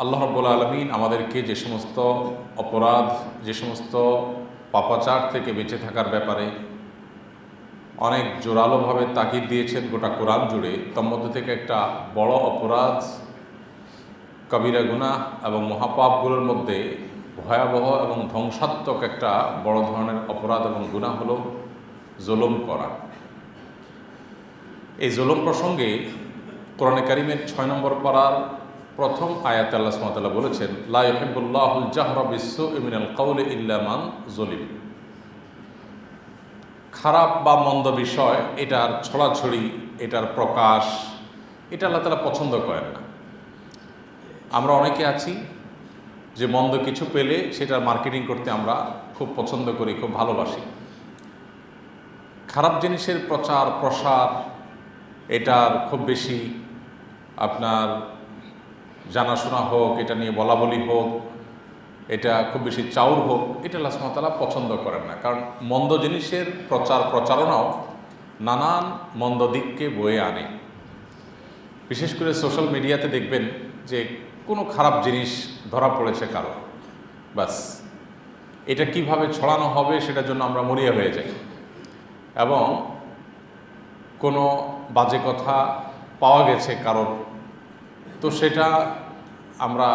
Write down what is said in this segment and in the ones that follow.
আল্লাহ রাব্বুল আলামিন আমাদেরকে যে সমস্ত অপরাধ, যে সমস্ত পাপাচার থেকে বেঁচে থাকার ব্যাপারে অনেক জোরালোভাবে তাকিদ দিয়েছেন গোটা কোরআন জুড়ে, তার মধ্যে থেকে একটা বড় অপরাধ, কবিরা গুনাহ এবং মহাপাপগুলোর মধ্যে ভয়াবহ এবং ধ্বংসাত্মক একটা বড় ধরনের অপরাধ এবং গুনাহ হলো জুলুম করা। এই জুলুম প্রসঙ্গে কোরআনে কারিমের 6 নম্বর পারার প্রথম আয়াতে আল্লাহ সুবহানাহু ওয়া তাআলা বলেছেন, লা ইউহিব্বুল্লাহুল জাহরা বিস-সুই মিনাল কাওলি ইল্লা মান যুলিম। খারাপ বা মন্দ বিষয়, এটার ছড়াছড়ি, এটার প্রকাশ, এটা আল্লাহ তাআলা পছন্দ করেন না। আমরা অনেকে আছি যে মন্দ কিছু পেলে সেটার মার্কেটিং করতে আমরা খুব পছন্দ করি, খুব ভালোবাসি। খারাপ জিনিসের প্রচার প্রসার, এটার খুব বেশি আপনার জানাশোনা হোক, এটা নিয়ে বলা বলি হোক, এটা খুব বেশি চাউর হোক, এটা আল্লাহ সুবহানাহু ওয়া তাআলা পছন্দ করেন না। কারণ মন্দ জিনিসের প্রচার প্রচারণাও নানান মন্দ দিককে বয়ে আনে। বিশেষ করে সোশ্যাল মিডিয়াতে দেখবেন যে কোনো খারাপ জিনিস ধরা পড়েছে কারো, বাস এটা কিভাবে ছড়ানো হবে সেটার জন্য আমরা মরিয়া হয়ে যাই, এবং কোনো বাজে কথা পাওয়া গেছে কারোর, তো সেটা আমরা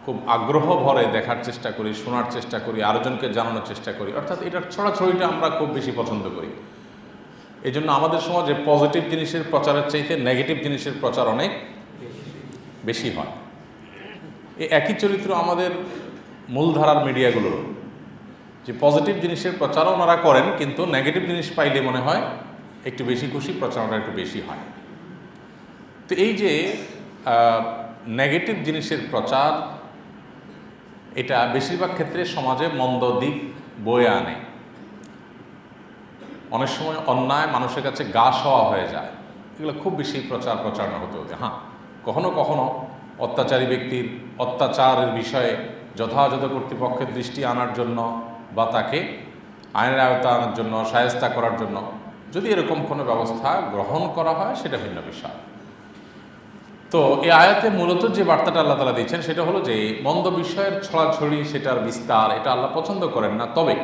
খুব আগ্রহ ভরে দেখার চেষ্টা করি, শোনার চেষ্টা করি, আরেকজনকে জানানোর চেষ্টা করি, অর্থাৎ এটার ছড়াছড়িটা আমরা খুব বেশি পছন্দ করি। এই জন্য আমাদের সমাজে পজিটিভ জিনিসের প্রচারের চাইতে নেগেটিভ জিনিসের প্রচার অনেক বেশি হয়। এই একই চরিত্র আমাদের মূলধারার মিডিয়াগুলোর, যে পজিটিভ জিনিসের প্রচারও ওনারা করেন, কিন্তু নেগেটিভ জিনিস পাইলে মনে হয় একটু বেশি খুশি, প্রচারণা একটু বেশি হয়। তো এই যে নেগেটিভ জিনিসের প্রচার, এটা বেশিরভাগ ক্ষেত্রে সমাজে মন্দ দিক বয়ে আনে। অনেক সময় অন্যায় মানুষের কাছে গা সওয়া হয়ে যায়, এগুলো খুব বেশি প্রচারণা হতে হতে। হ্যাঁ, কখনো কখনো অত্যাচারী ব্যক্তির অত্যাচারের বিষয়ে যথাযথ কর্তৃপক্ষের দৃষ্টি আনার জন্য বা তাকে আইনের আওতায় আনার জন্য, শায়েস্তা করার জন্য যদি এরকম কোনো ব্যবস্থা গ্রহণ করা হয়, সেটা ভিন্ন বিষয়। তো এই আয়াতে মূলত যে বার্তাটা আল্লাহ তাআলা দিয়েছেন সেটা হলো যে মন্দ বিষয়ের ছড়াছড়ি, সেটার বিস্তার, এটা আল্লাহ পছন্দ করেন না। তবে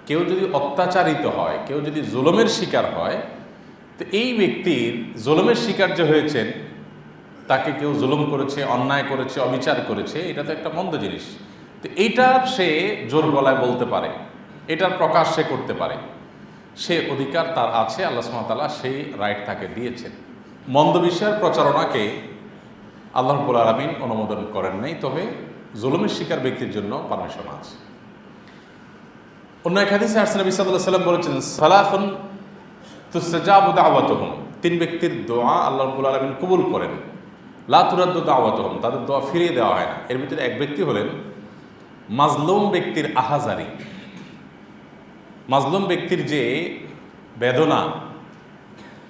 কেউ যদি অত্যাচারিত হয়, কেউ যদি জুলুমের শিকার হয়, তো এই ব্যক্তির জুলুমের শিকার যে হয়েছেন, তাকে কেউ জুলুম করেছে, অন্যায় করেছে, অবিচার করেছে, এটা তো একটা মন্দ জিনিস। তো এইটার সে জোর গলায় বলতে পারে, এটার প্রকাশ সে করতে পারে, সে অধিকার তার আছে। আল্লাহ সুবহানাহু ওয়া তাআলা সেই রাইট তাকে দিয়েছেন। মন্দ বিষয়ের প্রচারণাকে আল্লাহ রাব্বুল আলামিন অনুমোদন করেন নাই, তবে জুলুমের শিকার ব্যক্তির জন্য পারমিশন আছে। অন্য এক হাদিসে আসছে, নবী সাল্লাল্লাহু আলাইহি ওয়াসাল্লাম বলেছেন, সালাসুন তুস্তাজাবু দাওয়াতুহুম, তিন ব্যক্তির দোয়া আল্লাহ রাব্বুল আলামিন কবুল করেন, লা তুরাদ্দু দাওয়াতুহুম, তাদের দোয়া ফিরিয়ে দেওয়া হয় না। এর ভিতরে এক ব্যক্তি হলেন মাজলুম ব্যক্তির আহাজারি। মাজলুম ব্যক্তির যে বেদনা,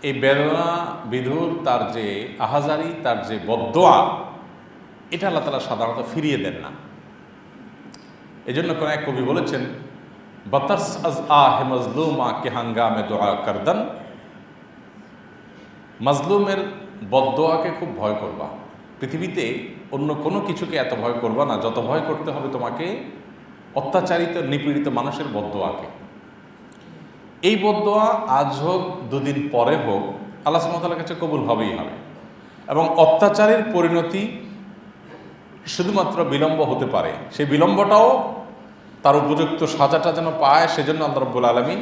এই বেদনা বিধুর তার যে আহাজারি, তার যে বদদোয়া, এটা আল্লাহ তাআলা সাধারণত ফিরিয়ে দেন না। এই জন্য কোন এক কবি বলেছেন, বাতাস আজ আহে মাজলুমা কে হাঙ্গামে দোয়া করদান, মাজলুমের বদদোয়াকে খুব ভয় করবা। পৃথিবীতে অন্য কোনো কিছুকে এত ভয় করবা না যত ভয় করতে হবে তোমাকে অত্যাচারিত, নিপীড়িত মানুষের বদদোয়াকে। এই বদদোয়া আজ হোক, দুদিন পরে হোক, আল্লাহ সুবহানাহু ওয়া তাআলার কাছে কবুল হবেই হবে। এবং অত্যাচারের পরিণতি শুধুমাত্র বিলম্ব হতে পারে, সেই বিলম্বটাও তার উপযুক্ত সাজাটা যেন পায়, সেজন্য আল্লাহ রাব্বুল আলামিন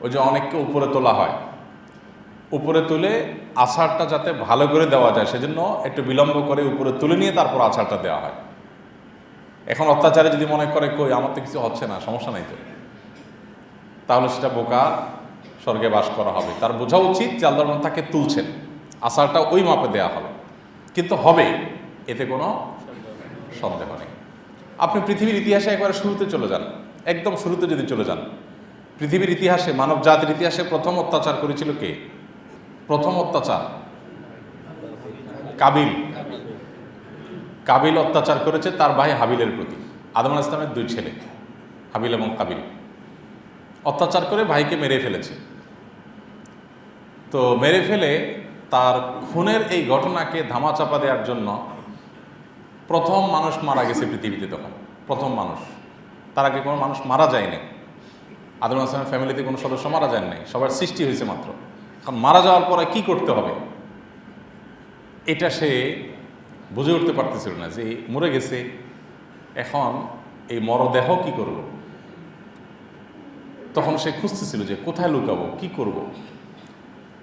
ওই যে অনেককে উপরে তোলা হয়, উপরে তুলে আছাড়টা যাতে ভালো করে দেওয়া যায়, সেজন্য একটু বিলম্ব করে উপরে তুলে নিয়ে তারপর আছাড়টা দেওয়া হয়। এখন অত্যাচারে যদি মনে করে কই আমার তো কিছু হচ্ছে না, সমস্যা নাই তো, তাহলে সেটা বোকা, স্বর্গে বাস করা হবে। তার বোঝা উচিত যে আল্লাহ তাকে তুলছেন, আসারটা ওই মাপে দেয়া হবে, কিন্তু হবে, এতে কোনো সন্দেহ নেই। আপনি পৃথিবীর ইতিহাসে একবারে শুরুতে চলে যান, একদম শুরুতে যদি চলে যান, পৃথিবীর ইতিহাসে, মানব জাতির ইতিহাসে প্রথম অত্যাচার করেছিল কে? প্রথম অত্যাচার কাবিল। কাবিল অত্যাচার করেছে তার ভাই হাবিলের প্রতি। আদম আলাইহিস সালামের দুই ছেলে হাবিল এবং কাবিল অত্যাচার করে ভাইকে মেরে ফেলেছে। তো মেরে ফেলে তার খুনের এই ঘটনাকে ধামাচাপা দেওয়ার জন্য প্রথম মানুষ মারা গেছে পৃথিবীতে, তখন প্রথম মানুষ। তার আগে কোনো মানুষ মারা যায়নি। আদম আলাইহিস ফ্যামিলিতে কোনো সদস্য মারা যান নাই, সবার সৃষ্টি হয়েছে মাত্র। এখন মারা যাওয়ার পরে কি করতে হবে এটা সে বুঝে উঠতে পারতেছিল না, যে মরে গেছে, এখন এই মরদেহ কি করব। তখন সে খুঁজতেছিল যে কোথায় লুকাবো, কি করব।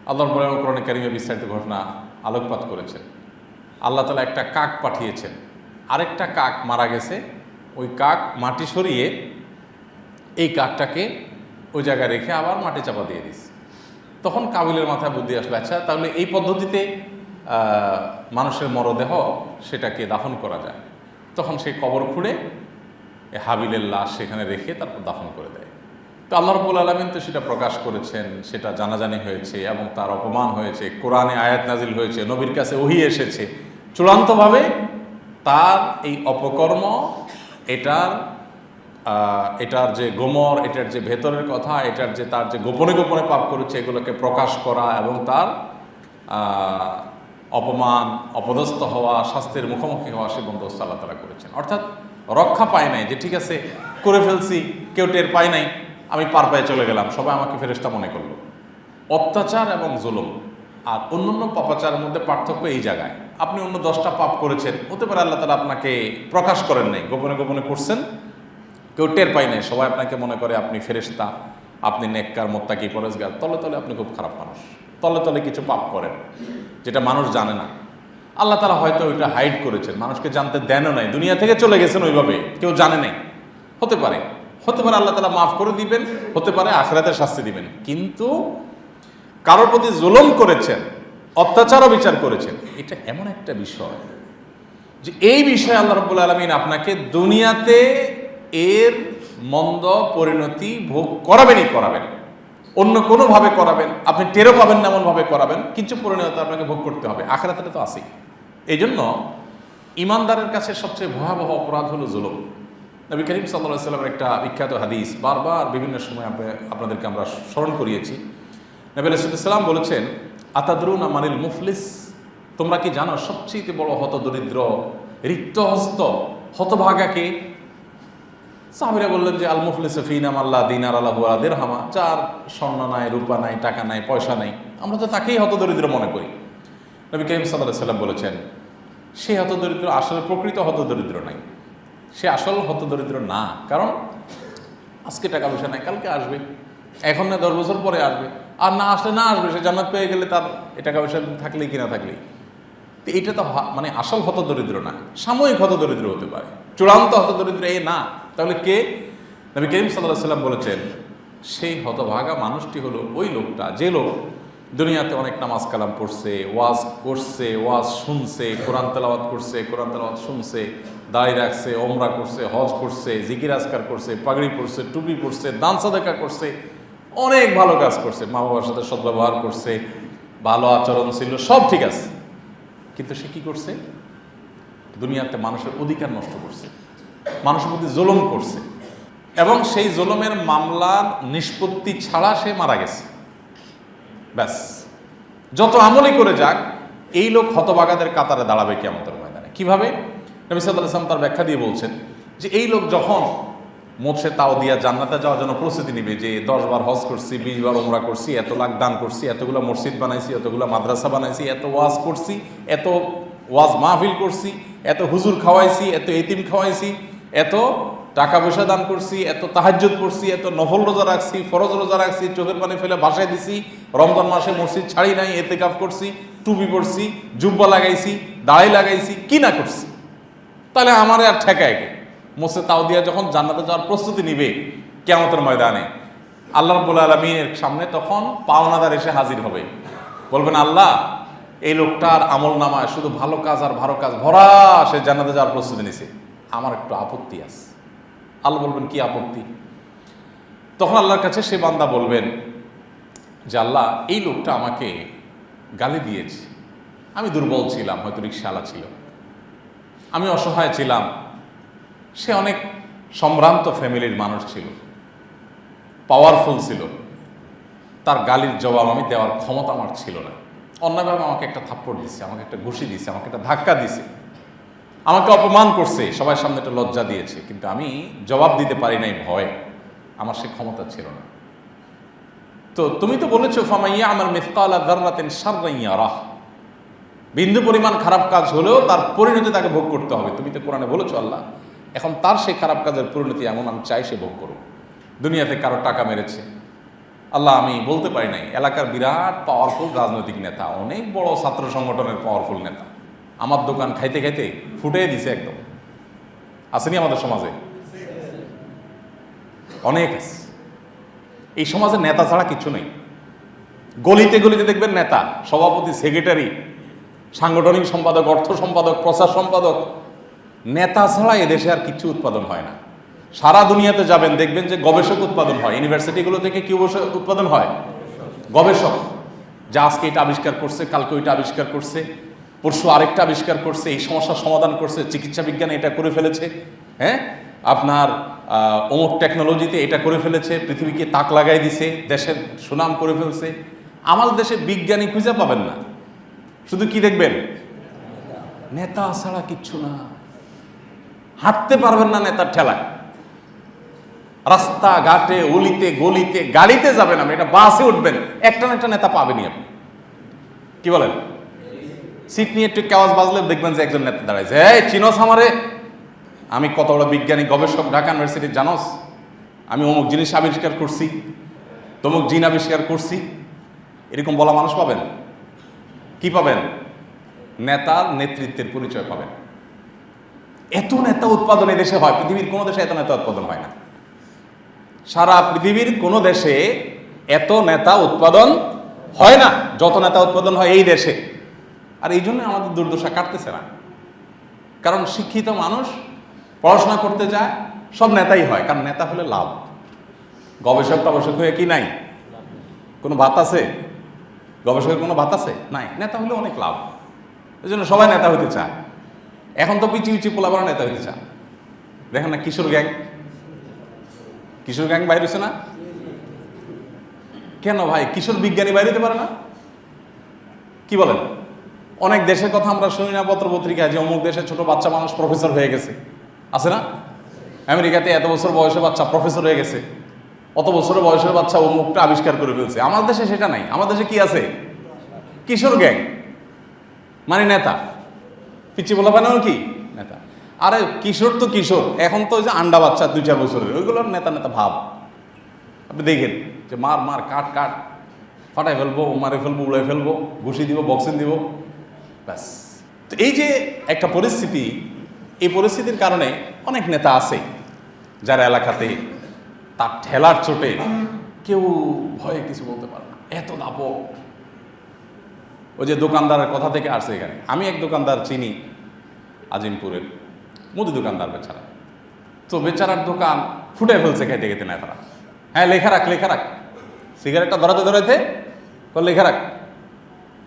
আল্লাহ কোরআনে কারিমে বিস্তারিত ঘটনা আলোকপাত করেছেন। আল্লাহ তাআলা একটা কাক পাঠিয়েছেন, আরেকটা কাক মারা গেছে, ওই কাক মাটি সরিয়ে এই কাকটাকে ওই জায়গায় রেখে আবার মাটি চাপা দিয়ে দিচ্ছে। তখন কাবিলের মাথায় বুদ্ধি আসলো, আচ্ছা তাহলে এই পদ্ধতিতে মানুষের মরদেহ সেটাকে দাফন করা যায়। তখন সেই কবর খুঁড়ে হাবিলের লাশ সেখানে রেখে তারপর দাফন করে দেয়। তো আল্লাহ রাব্বুল আলামিন তো সেটা প্রকাশ করেছেন, সেটা জানাজানি হয়েছে এবং তার অপমান হয়েছে, কোরআনে আয়াত নাজিল হয়েছে, নবীর কাছে ওহী এসেছে। চূড়ান্তভাবে তার এই অপকর্ম, এটার যে গোমর, এটার যে ভেতরের কথা, এটার যে তার যে গোপনে গোপনে পাপ করেছে, এগুলোকে প্রকাশ করা এবং তার অপমান, অপদস্থ হওয়া, শাস্তির মুখোমুখি হওয়া সে বন্দোবস্ত আল্লাহ তাআলা করেছেন। অর্থাৎ রক্ষা পায় নাই, যে ঠিক আছে করে ফেলছি, কেউ টের পায় নাই, আমি পার পায়ে চলে গেলাম, সবাই আমাকে ফেরেশতা মনে করলো। অত্যাচার এবং জুলুম আর অন্যান্য পাপাচারের মধ্যে পার্থক্য এই জায়গায়। আপনি অন্য 10টা পাপ করেছেন, হতে পারে আল্লাহ তাআলা আপনাকে প্রকাশ করেন নাই, গোপনে গোপনে করছেন, কেউ টের পায় নাই, সবাই আপনাকে মনে করে আপনি ফেরেশতা, আপনি নেককার, মুত্তাকি, পরেজগার। তলে তলে আপনি খুব খারাপ মানুষ, তলে তলে কিছু পাপ করেন যেটা মানুষ জানে না। আল্লাহ তাআলা হয়তো ওইটা হাইড করেছেন, মানুষকে জানতে দেনও নাই, দুনিয়া থেকে চলে গেছেন ওইভাবে, কেউ জানে নাই। হতে পারে আল্লাহ তাআলা মাফ করে দিবেন, হতে পারে আখিরাতে শাস্তি দিবেন। কিন্তু কারোর প্রতি জুলুম করেছেন, অত্যাচারও বিচার করেছেন, এটা এমন একটা বিষয় যে এই বিষয়ে আল্লাহ রাব্বুল আলামিন আপনাকে দুনিয়াতে এর মন্দ পরিণতি ভোগ করাবেনই করাবেন, অন্য কোনোভাবে করাবেন, আপনি টেরও পাবেন না এমনভাবে করাবেন, কিন্তু পরিণতি আপনাকে ভোগ করতে হবে। আখিরাতে তো আছেই। এই জন্য ইমানদারের কাছে সবচেয়ে ভয়াবহ অপরাধ হলো জুলুম। নবী করিম সাল্লাল্লাহু আলাইহি ওয়াসাল্লামের একটা বিখ্যাত হাদিস বারবার বিভিন্ন সময় আপনাদেরকে আমরা স্মরণ করিয়েছি। নবী আলাইহিস সালাম বলেছেন, আতাদরুনা মানিল মুফলিস, তোমরা কি জানো সবচেয়ে বড় হতদরিদ্র, রিক্তহস্ত, হতভাগাকে? সাহাবীরা বললেন যে আল মুফলিসু ফিনা মাল্লা দিনার আলাহু ওয়া দিরহামা, যার স্বর্ণ নাই, রূপা নাই, টাকা নাই, পয়সা নাই, আমরা তো তাকেই হতদরিদ্র মনে করি। নবী করিম সাল্লাল্লাহু আলাইহি ওয়াসাল্লাম বলেছেন, সে হতদরিদ্র আসলে প্রকৃত হতদরিদ্র নাই, সে আসল হতদরিদ্র না। কারণ আজকে টাকা পয়সা নাই, কালকে আসবে, এখন না 10 বছর পরে আসবে, আর না আসলে না আসবে, সে জান্নাত পেয়ে গেলে তার এই টাকা পয়সা থাকলেই কি না থাকলেই। তো এটা তো মানে আসল হতদরিদ্র না, সাময়িক হতদরিদ্র হতে পারে, চূড়ান্ত হতদরিদ্র এ না। তাহলে কে? নবী করিম সাল্লাল্লাহু আলাইহি ওয়াসাল্লাম বলেছেন, সেই হতভাগা মানুষটি হলো ওই লোকটা, যে লোক দুনিয়াতে অনেক নামাজ কালাম পড়ছে, ওয়াজ করছে, ওয়াজ শুনছে, কোরআন তেলাওয়াত করছে, কোরআন তেলাওয়াত শুনছে, দাড়ি রাখছে, ওমরা করছে, হজ করছে, জিকির আজকার করছে, পাগড়ি পরছে, টুপি পরছে, দান সাদাকা করছে, অনেক ভালো কাজ করছে, মা বাবার সাথে সদ্ব্যবহার করছে, ভালো আচরণ ছিল, সব ঠিক আছে। কিন্তু সে কি করছে? দুনিয়াতে মানুষের অধিকার নষ্ট করছে, মানুষের প্রতি জুলুম করছে, এবং সেই জুলুমের মামলার নিষ্পত্তি ছাড়া সে মারা গেছে। ব্যাস, যত আমলই করে যাক, এই লোক হতভাগাদের কাতারে দাঁড়াবে কিয়ামতের ময়দানে। কিভাবে? নবী সাল্লাল্লাহু আলাইহি ওয়াসাল্লাম তার ব্যাখ্যা দিয়ে বলছেন যে এই লোক যখন মোছে তাও দিয়া জান্নাতে যাওয়ার জন্য প্রস্তুতি নিবে, যে 10 বার হজ করছি, 20 বার উমরা করছি, এত লাখ দান করছি, এতগুলো মসজিদ বানাইছি, এতগুলো মাদ্রাসা বানাইছি, এত ওয়াজ করছি, এত ওয়াজ মাহফিল করছি, এত হুজুর খাওয়াইছি, এত এতিম খাওয়াইছি, এত টাকা পয়সা দান করছি, এত তাহাজ্জুদ পড়ছি, এত নফল রোজা রাখছি, ফরজ রোজা রাখছি, চোখের পানি ফেলে বাসায় দিছি, রমজান মাসে মসজিদ ছাড়ি নাই, ইতিকাফ করছি, টুপি পরছি, জুব্বা লাগাইছি, দাড়ি লাগাইছি, কি না করছি, তাহলে আমার আর ঠেকায় কে? মোসে তাও দিয়া যখন জান্নাতে যাওয়ার প্রস্তুতি নিবে কিয়ামতের ময়দানে, আল্লাহ রাব্বুল আলামিনের সামনে তখন পাওনাদার এসে হাজির হবে, বলবেন, আল্লাহ এই লোকটার আমল নামায় শুধু ভালো কাজ আর ভালো কাজ ভরা, সে জান্নাতে যাওয়ার প্রস্তুতি নিছে, আমার একটু আপত্তি আছে। আল্লাহ বলবেন, কি আপত্তি? তখন আল্লাহর কাছে সে বান্দা বলবেন যে আল্লাহ, এই লোকটা আমাকে গালি দিয়েছে, আমি দুর্বল ছিলাম, হয়তো রিকশাওয়ালা ছিল, আমি অসহায় ছিলাম, সে অনেক সম্ভ্রান্ত ফ্যামিলির মানুষ ছিল, পাওয়ারফুল ছিল, তার গালির জবাব আমি দেওয়ার ক্ষমতা আমার ছিল না, অন্যভাবে আমাকে একটা থাপ্পড় দিছে, আমাকে একটা ঘুষি দিছে, আমাকে একটা ধাক্কা দিছে, আমাকে অপমান করছে, সবার সামনে একটা লজ্জা দিয়েছে, কিন্তু আমি জবাব দিতে পারি নাই ভয়, আমার সে ক্ষমতা ছিল না। তো তুমি তো বলেছো ফামাইয়া আমার মিসকালা যাররাতিন শাররান ইয়ারাহ, বিন্দু পরিমাণ খারাপ কাজ হলেও তার পরিণতি তাকে ভোগ করতে হবে। তুমি তো কোরআনে বলেছো আল্লাহ, এখন তার সেই খারাপ কাজের পরিণতি এমন আমি চাই সে ভোগ করুক। দুনিয়াতে কারো টাকা মেরেছে, আল্লাহ আমি বলতে পারি নাই, এলাকার বিরাট পাওয়ারফুল রাজনৈতিক নেতা, অনেক বড় ছাত্র সংগঠনের পাওয়ারফুল নেতা, আমার দোকান খাইতে খাইতে ফুটিয়ে দিছে একদম। আসেনি আমাদের সমাজে? অনেক আছে। এই সমাজে নেতা ছাড়া কিছু নেই। গলিতে গলিতে দেখবেন নেতা, সভাপতি, সেক্রেটারি, সাংগঠনিক সম্পাদক, অর্থ সম্পাদক, প্রচার সম্পাদক। নেতা ছাড়া এদেশে আর কিছু উৎপাদন হয় না। সারা দুনিয়াতে যাবেন দেখবেন যে গবেষক উৎপাদন হয়। ইউনিভার্সিটিগুলো থেকে কি উৎপাদন হয়? গবেষক, যা আজকে এটা আবিষ্কার করছে, কালকে ওইটা আবিষ্কার করছে, পরশু আরেকটা আবিষ্কার করছে, এই সমস্যার সমাধান করছে, চিকিৎসা বিজ্ঞানে এটা করে ফেলেছে, হ্যাঁ আপনার অমুক টেকনোলজিতে এটা করে ফেলেছে, পৃথিবীকে তাক লাগাই দিছে, দেশের সুনাম করে ফেলছে। আমাদের দেশে বিজ্ঞানী খুঁজে পাবেন না, শুধু কি দেখবেন? নেতা ছাড়া কিচ্ছু না। হাঁটতে পারবেন না নেতার ঠেলায়, রাস্তা ঘাটে, অলিতে গলিতে, গাড়িতে যাবেন, আপনি এটা বাসে উঠবেন, একটা না একটা নেতা পাবেনই আপনি। কি বলেন? সিট নিয়ে একটু কেওয়াজ বাজলে দেখবেন যে একজন নেতা দাঁড়াইছে, এই চিনোস আমারে, আমি কত বড় বিজ্ঞানী গবেষক, ঢাকা ইউনিভার্সিটি, জানোস আমি অমুক জিনিস আবিষ্কার করছি, তমুক জিন আবিষ্কার করছি, এরকম বলা মানুষ পাবেন? কি পাবেন? নেতার নেতৃত্বের পরিচয় পাবেন। এত নেতা উৎপাদন এই দেশে হয়, পৃথিবীর কোনো দেশে এত নেতা উৎপাদন হয় না। সারা পৃথিবীর কোনো দেশে এত নেতা উৎপাদন হয় না যত নেতা উৎপাদন হয় এই দেশে। আর এই জন্য আমাদের দুর্দশা কাটতেছে না, কারণ শিক্ষিত মানুষ পড়াশোনা করতে যায়, সব নেতাই হয়, কারণ নেতা হলে লাভ। গবেষক টবেষক হয়ে কি নাই কোনো ভাত আছে? গবেষকের কোনো ভাত আছে? নাই। নেতা হলে অনেক লাভ, এই জন্য সবাই নেতা হতে চায়। এখন তো পিচি পিচি পোলাপারা নেতা হতে চায়। দেখেন না কিশোর গ্যাং, কিশোর গ্যাং বাইর হয়েছে না কেন ভাই? কিশোর বিজ্ঞানী বাইর হতে পারে না? কি বলেন? অনেক দেশের কথা আমরা শুনি না পত্র পত্রিকায় যে অমুক দেশে ছোট বাচ্চা মানুষ প্রফেসর হয়ে গেছে, আছে না? আমেরিকাতে এত বছর বয়সে বাচ্চা প্রফেসর হয়ে গেছে, অত বছরের বয়সের বাচ্চা অমুকটা আবিষ্কার করে ফেলছে। আমাদের দেশে সেটা নাই। আমাদের দেশে কি আছে? কিশোর গ্যাং, মানে নেতা। পিচি বলা বানানো কি নেতা? আরে কিশোর তো কিশোর, এখন তো ওই যে আন্ডা বাচ্চা 2-4 বছরের, ওইগুলোর নেতা নেতা ভাব। আপনি দেখেন যে মার মার কাট কাট, ফাটাই ফেলবো, মারে ফেলবো, উড়াই ফেলবো, ঘুষি দিব, বক্সিং দিব, ব্যাস। তো এই যে একটা পরিস্থিতি, এই পরিস্থিতির কারণে অনেক নেতা আছে যারা এলাকাতে তার ঠেলার চোটে কেউ ভয়ে কিছু বলতে পারে না, এত দাপট। ওই যে দোকানদারের কথা থেকে আসছে এখানে। আমি এক দোকানদার চিনি আজিমপুরের, মুদি দোকানদার বেচারা। তো বেচারার দোকান ফুটে ফেলছে খাইতে খেতে নেতারা। হ্যাঁ লেখা রাখ, লেখা রাখ, সিগারেটটা ধরাতে ধরাতে লেখা রাখ।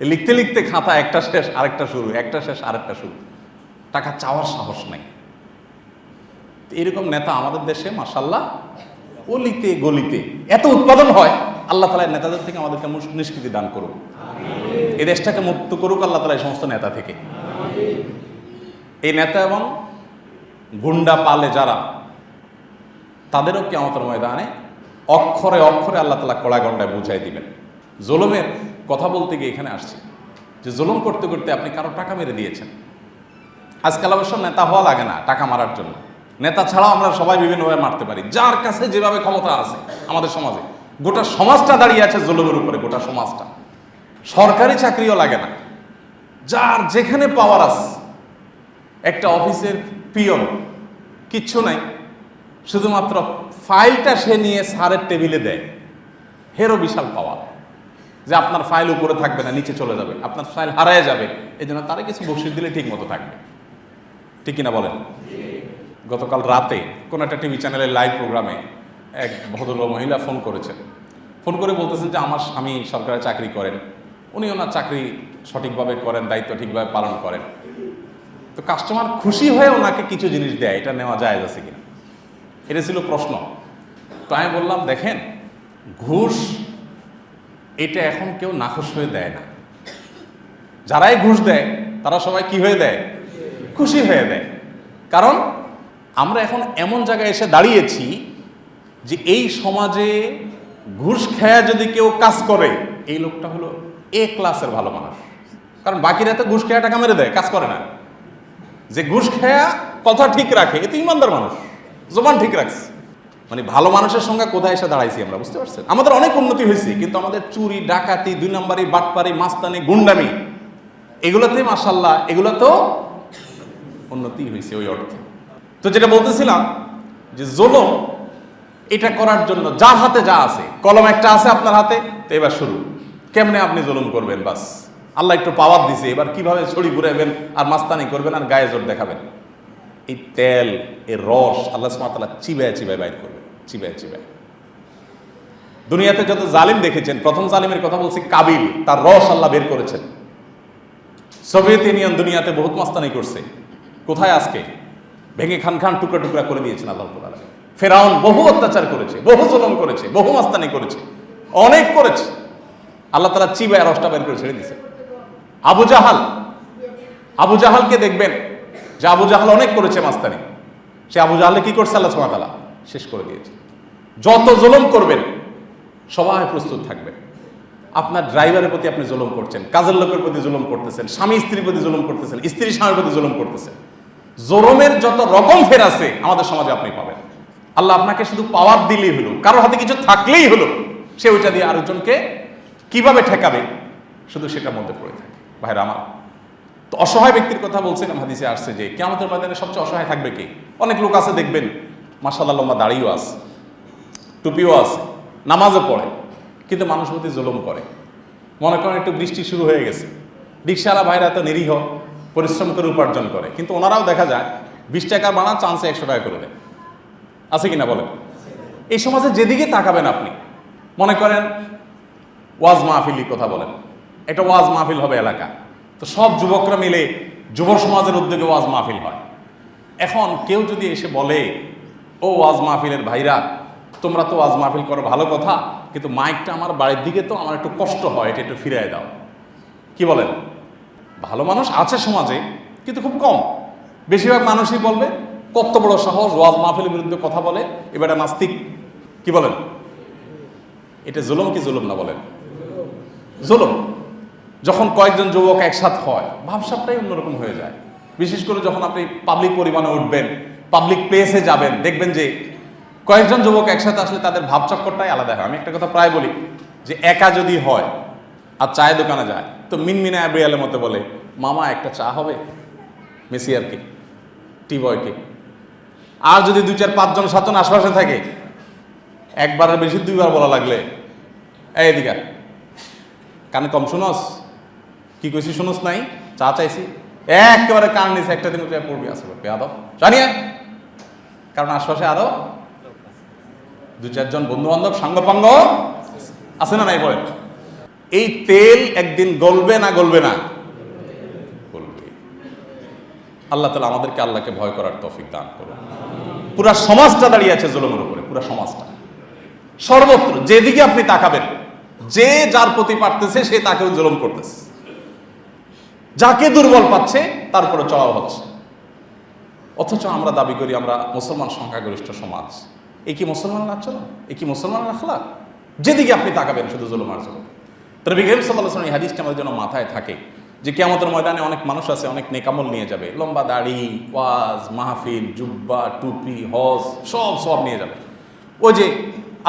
লিখতে লিখতে খাতা একটা শেষ আরেকটা শুরু, একটা শেষ আরেকটা শুরু, টাকা চাওয়ার সাহস নাই। এরকম নেতা আমাদের দেশে মাশাআল্লাহ অলিতে গলিতে এত উৎপাদন হয়। আল্লাহ তাআলা নেতাদের থেকে আমাদেরকে নিষ্কৃতি দান করুক, এই দেশটাকে মুক্ত করুক আল্লাহ তাআলা এই সমস্ত নেতা থেকে। এই নেতা এবং গুন্ডা পালে যারা, তাদেরও কিয়ামতের ময়দানে অক্ষরে অক্ষরে আল্লাহ তাআলা কড়া গন্ডায় বুঝাই দিবেন। জুলুমের কথা বলতে গিয়ে এখানে আসছে যে জুলুম করতে করতে আপনি কারো টাকা মেরে দিয়েছেন। আজকাল অবশ্য নেতা হওয়া লাগে না টাকা মারার জন্য, নেতা ছাড়াও আমরা সবাই বিভিন্নভাবে মারতে পারি, যার কাছে যেভাবে ক্ষমতা আছে। আমাদের সমাজে গোটা সমাজটা দাঁড়িয়ে আছে জুলুমের উপরে, গোটা সমাজটা। সরকারি চাকরিও লাগে না, যার যেখানে পাওয়ার আছে। একটা অফিসের পিয়ন কিচ্ছু নাই, শুধুমাত্র ফাইলটা সে নিয়ে স্যারের টেবিলে দেয়, হেরও বিশাল পাওয়ার যে আপনার ফাইল উপরে থাকবে না, নিচে চলে যাবে, আপনার ফাইল হারায় যাবে, এই জন্য তারা কিছু বকশিশ দিলে ঠিক মতো থাকবে। ঠিক কিনা বলেন? গতকাল রাতে কোনো একটা টিভি চ্যানেলের লাইভ প্রোগ্রামে এক ভদ্র মহিলা ফোন করেছেন। ফোন করে বলতেছেন যে আমার স্বামী সরকারি চাকরি করেন, উনি ওনার চাকরি সঠিকভাবে করেন, দায়িত্ব ঠিকভাবে পালন করেন। তো কাস্টমার খুশি হয়ে ওনাকে কিছু জিনিস দেয়, এটা নেওয়া যায় আছে কিনা, এটা ছিল প্রশ্ন। তো আমি বললাম দেখেন, ঘুষ এটা এখন কেউ নাখোশ হয়ে দেয় না। যারাই ঘুষ দেয় তারা সবাই কি হয়ে দেয়? খুশি হয়ে দেয়। কারণ আমরা এখন এমন জায়গায় এসে দাঁড়িয়েছি যে এই সমাজে ঘুষ খেয়া যদি কেউ কাজ করে, এই লোকটা হলো এ ক্লাসের ভালো মানুষ। কারণ বাকিরা তো ঘুষ খেয়া টাকা মেরে দেয়, কাজ করে না। যে ঘুষ খেয়া কথা ঠিক রাখে, এ তো ইমানদার মানুষ, জবান ঠিক রাখছে। মানে ভালো মানুষের সঙ্গে কোথায় এসে দাঁড়াইছি আমরা, বুঝতে পারছেন? আমাদের অনেক উন্নতি হয়েছে, কিন্তু আমাদের চুরি, ডাকাতি, 2 নম্বরি, বাটপারি, মাস্তানি, গুন্ডামি, এগুলোতে মাশাআল্লাহ এগুলো তো উন্নতি হয়েছে ওই অর্থে। তো যেটা বলতেছিলাম যে জুলুম এটা করার জন্য যার হাতে যা আছে, কলম একটা আছে আপনার হাতে, তো এবার শুরু কেমনে আপনি জুলুম করবেন। বাস আল্লাহ একটু পাওয়ার দিছে, এবার কিভাবে ছড়ি ঘুরাবেন আর মাস্তানি করবেন আর গায়ে জোর দেখাবেন। এই তেল, এই রস আল্লাহ সুবহানাহু ওয়া তাআলা চিবায় চিবায় বাইর করবেন, চিবায় চিবায়। দুনিয়াতে যত জালিম দেখেছেন, প্রথম জালিমের কথা বলছি কাবিল, তার রস আল্লাহ বের করেছেন। সোভিয়েত ইউনিয়ন দুনিয়াতে বহুত মাস্তানি করছে, কোথায় আজকে? ভেঙে খান খান টুকরা টুকরা করে দিয়েছেন আল্লাহ রাব্বুল আলামিন। ফেরাউন বহু অত্যাচার করেছে, বহু জুলুম করেছে, বহু মাস্তানি করেছে, অনেক করেছে। আল্লাহ তাআলা চিবায় রসটা বের করে ছেড়ে দিয়েছে। আবু জাহালকে দেখবেন যে আবু জাহাল অনেক করেছে মাস্তানি, সে আবু জাহালে কি করছে আল্লাহ সুবহানাহু ওয়া তাআলা শেষ করে দিয়েছে। যত জুলুম করবেন সবাই প্রস্তুত থাকবেন। আপনার ড্রাইভারের প্রতি আপনি জুলুম করছেন, কাজের লোকের প্রতি জুলুম করতেছেন, স্বামী স্ত্রীর প্রতি জুলুম করতেছেন, স্ত্রী স্বামীর প্রতি জুলুম করতেছেন। জুলুমের যত রকম ফের আছে আমাদের সমাজে আপনি পাবেন। আল্লাহ আপনাকে শুধু পাওয়ার দিলেই হলো, কারোর হাতে কিছু থাকলেই হলো, সে ওইটা দিয়ে আরেকজনকে কিভাবে ঠেকাবে শুধু সেটার মধ্যে পড়ে থাকে। ভাইরা আমার, তো অসহায় ব্যক্তির কথা বলছিলাম, হাদিসে আসছে যে কিয়ামতের ময়দানে সবচেয়ে অসহায় থাকবে কে? অনেক লোক আছে দেখবেন মাশাআল্লাহ লম্বা দাড়িও আছে, টুপিও আছে, নামাজও পড়ে, কিন্তু মানুষ প্রতি জুলুম করে। মনে করেন একটু বৃষ্টি শুরু হয়ে গেছে, রিকশাওয়ালা ভাইরা এত নিরীহ, পরিশ্রম করে উপার্জন করে, কিন্তু ওনারাও দেখা যায় 20 টাকা বানা চান্সে 100 টাকা করে দেয়। আছে কিনা বলেন? এই সমাজে যেদিকে তাকাবেন আপনি, মনে করেন ওয়াজ মাহফিলের কথা বলেন, একটা ওয়াজ মাহফিল হবে এলাকা, তো সব যুবকরা মিলে যুব সমাজের উদ্যোগে ওয়াজ মাহফিল হয়। এখন কেউ যদি এসে বলে, ও ওয়াজ মাহফিলের ভাইরা, তোমরা তো ওয়াজ মাহফিল করো ভালো কথা, কিন্তু মাইকটা আমার বাড়ির দিকে তো আমার একটু কষ্ট হয়, এটা একটু ফিরিয়ে দাও। কি বলেন? ভালো মানুষ আছে সমাজে, কিন্তু খুব কম। বেশিরভাগ মানুষই বলবে কত বড় সাহস ওয়াজ মাহফিলের বিরুদ্ধে কথা বলে, এবার নাস্তিক। কি বলেন? এটা জুলুম কি জুলুম না বলেন? জুলুম। যখন কয়েকজন যুবক একসাথ হয়, ভাবসাবটাই অন্যরকম হয়ে যায়। বিশেষ করে যখন আপনি পাবলিক পরিবহনে উঠবেন, পাবলিক প্লেসে যাবেন, দেখবেন যে কয়েকজন যুবক একসাথে আসলে তাদের ভাবচক্করটাই আলাদা হয়। আমি একটা কথা প্রায় বলি যে একা যদি হয় আর চায়ের দোকানে যায়, তো মিনমিনা অ্যাব্রিয়ালের মতো বলে, মামা একটা চা হবে, মেসিয়ারকে, টি বয়কে। আর যদি 2, 4, 5 জন 7 জন আশপাশে থাকে, একবারের বেশি 2বার বলা লাগলে, এই এদিকে কানে কম শুনস, কি কইছি শুনস নাই, চা চাইছি, একেবারে কান নিচে একটা দিন উঠে পড়বি, আসবে বেয়াদব জানিয়া। কারণ আশপাশে আরো 2-4 জন বন্ধু বান্ধব সাঙ্গপাঙ্গ আছে না নাই? বলেন, এই তেল একদিন গলবে না গলবে না? গলবে। আল্লাহ তাআলা আমাদেরকে আল্লাহকে ভয় করার তৌফিক দান করুন। পুরা সমাজটা দাঁড়িয়ে আছে জুলুমের উপরে, পুরা সমাজটা। সর্বত্র যেদিকে আপনি তাকাবেন, যে যার প্রতি পারতেছে সে তাকেও জুলুম করতেছে, যাকে দুর্বল পাচ্ছে তার উপরে চড়াও হচ্ছে। অথচ আমরা দাবি করি আমরা মুসলমান সংখ্যাগরিষ্ঠ সমাজ। এই কি মুসলমানের আচরণ? এই কি মুসলমানের আখলাক? যেদিকে আপনি তাকাবেন শুধু জুলুম আর জুলুম। নবী করিম সাল্লাল্লাহু আলাইহি ওয়াসাল্লাম এই হাদিসটা আমাদের জন্য মাথায় থাকে যে কিয়ামতের ময়দানে অনেক মানুষ আছে, অনেক নেকামল নিয়ে যাবে, লম্বা দাড়ি, ওয়াজ মাহফিল, জুব্বা, টুপি, হজ, সব নিয়ে যাবে। ওই যে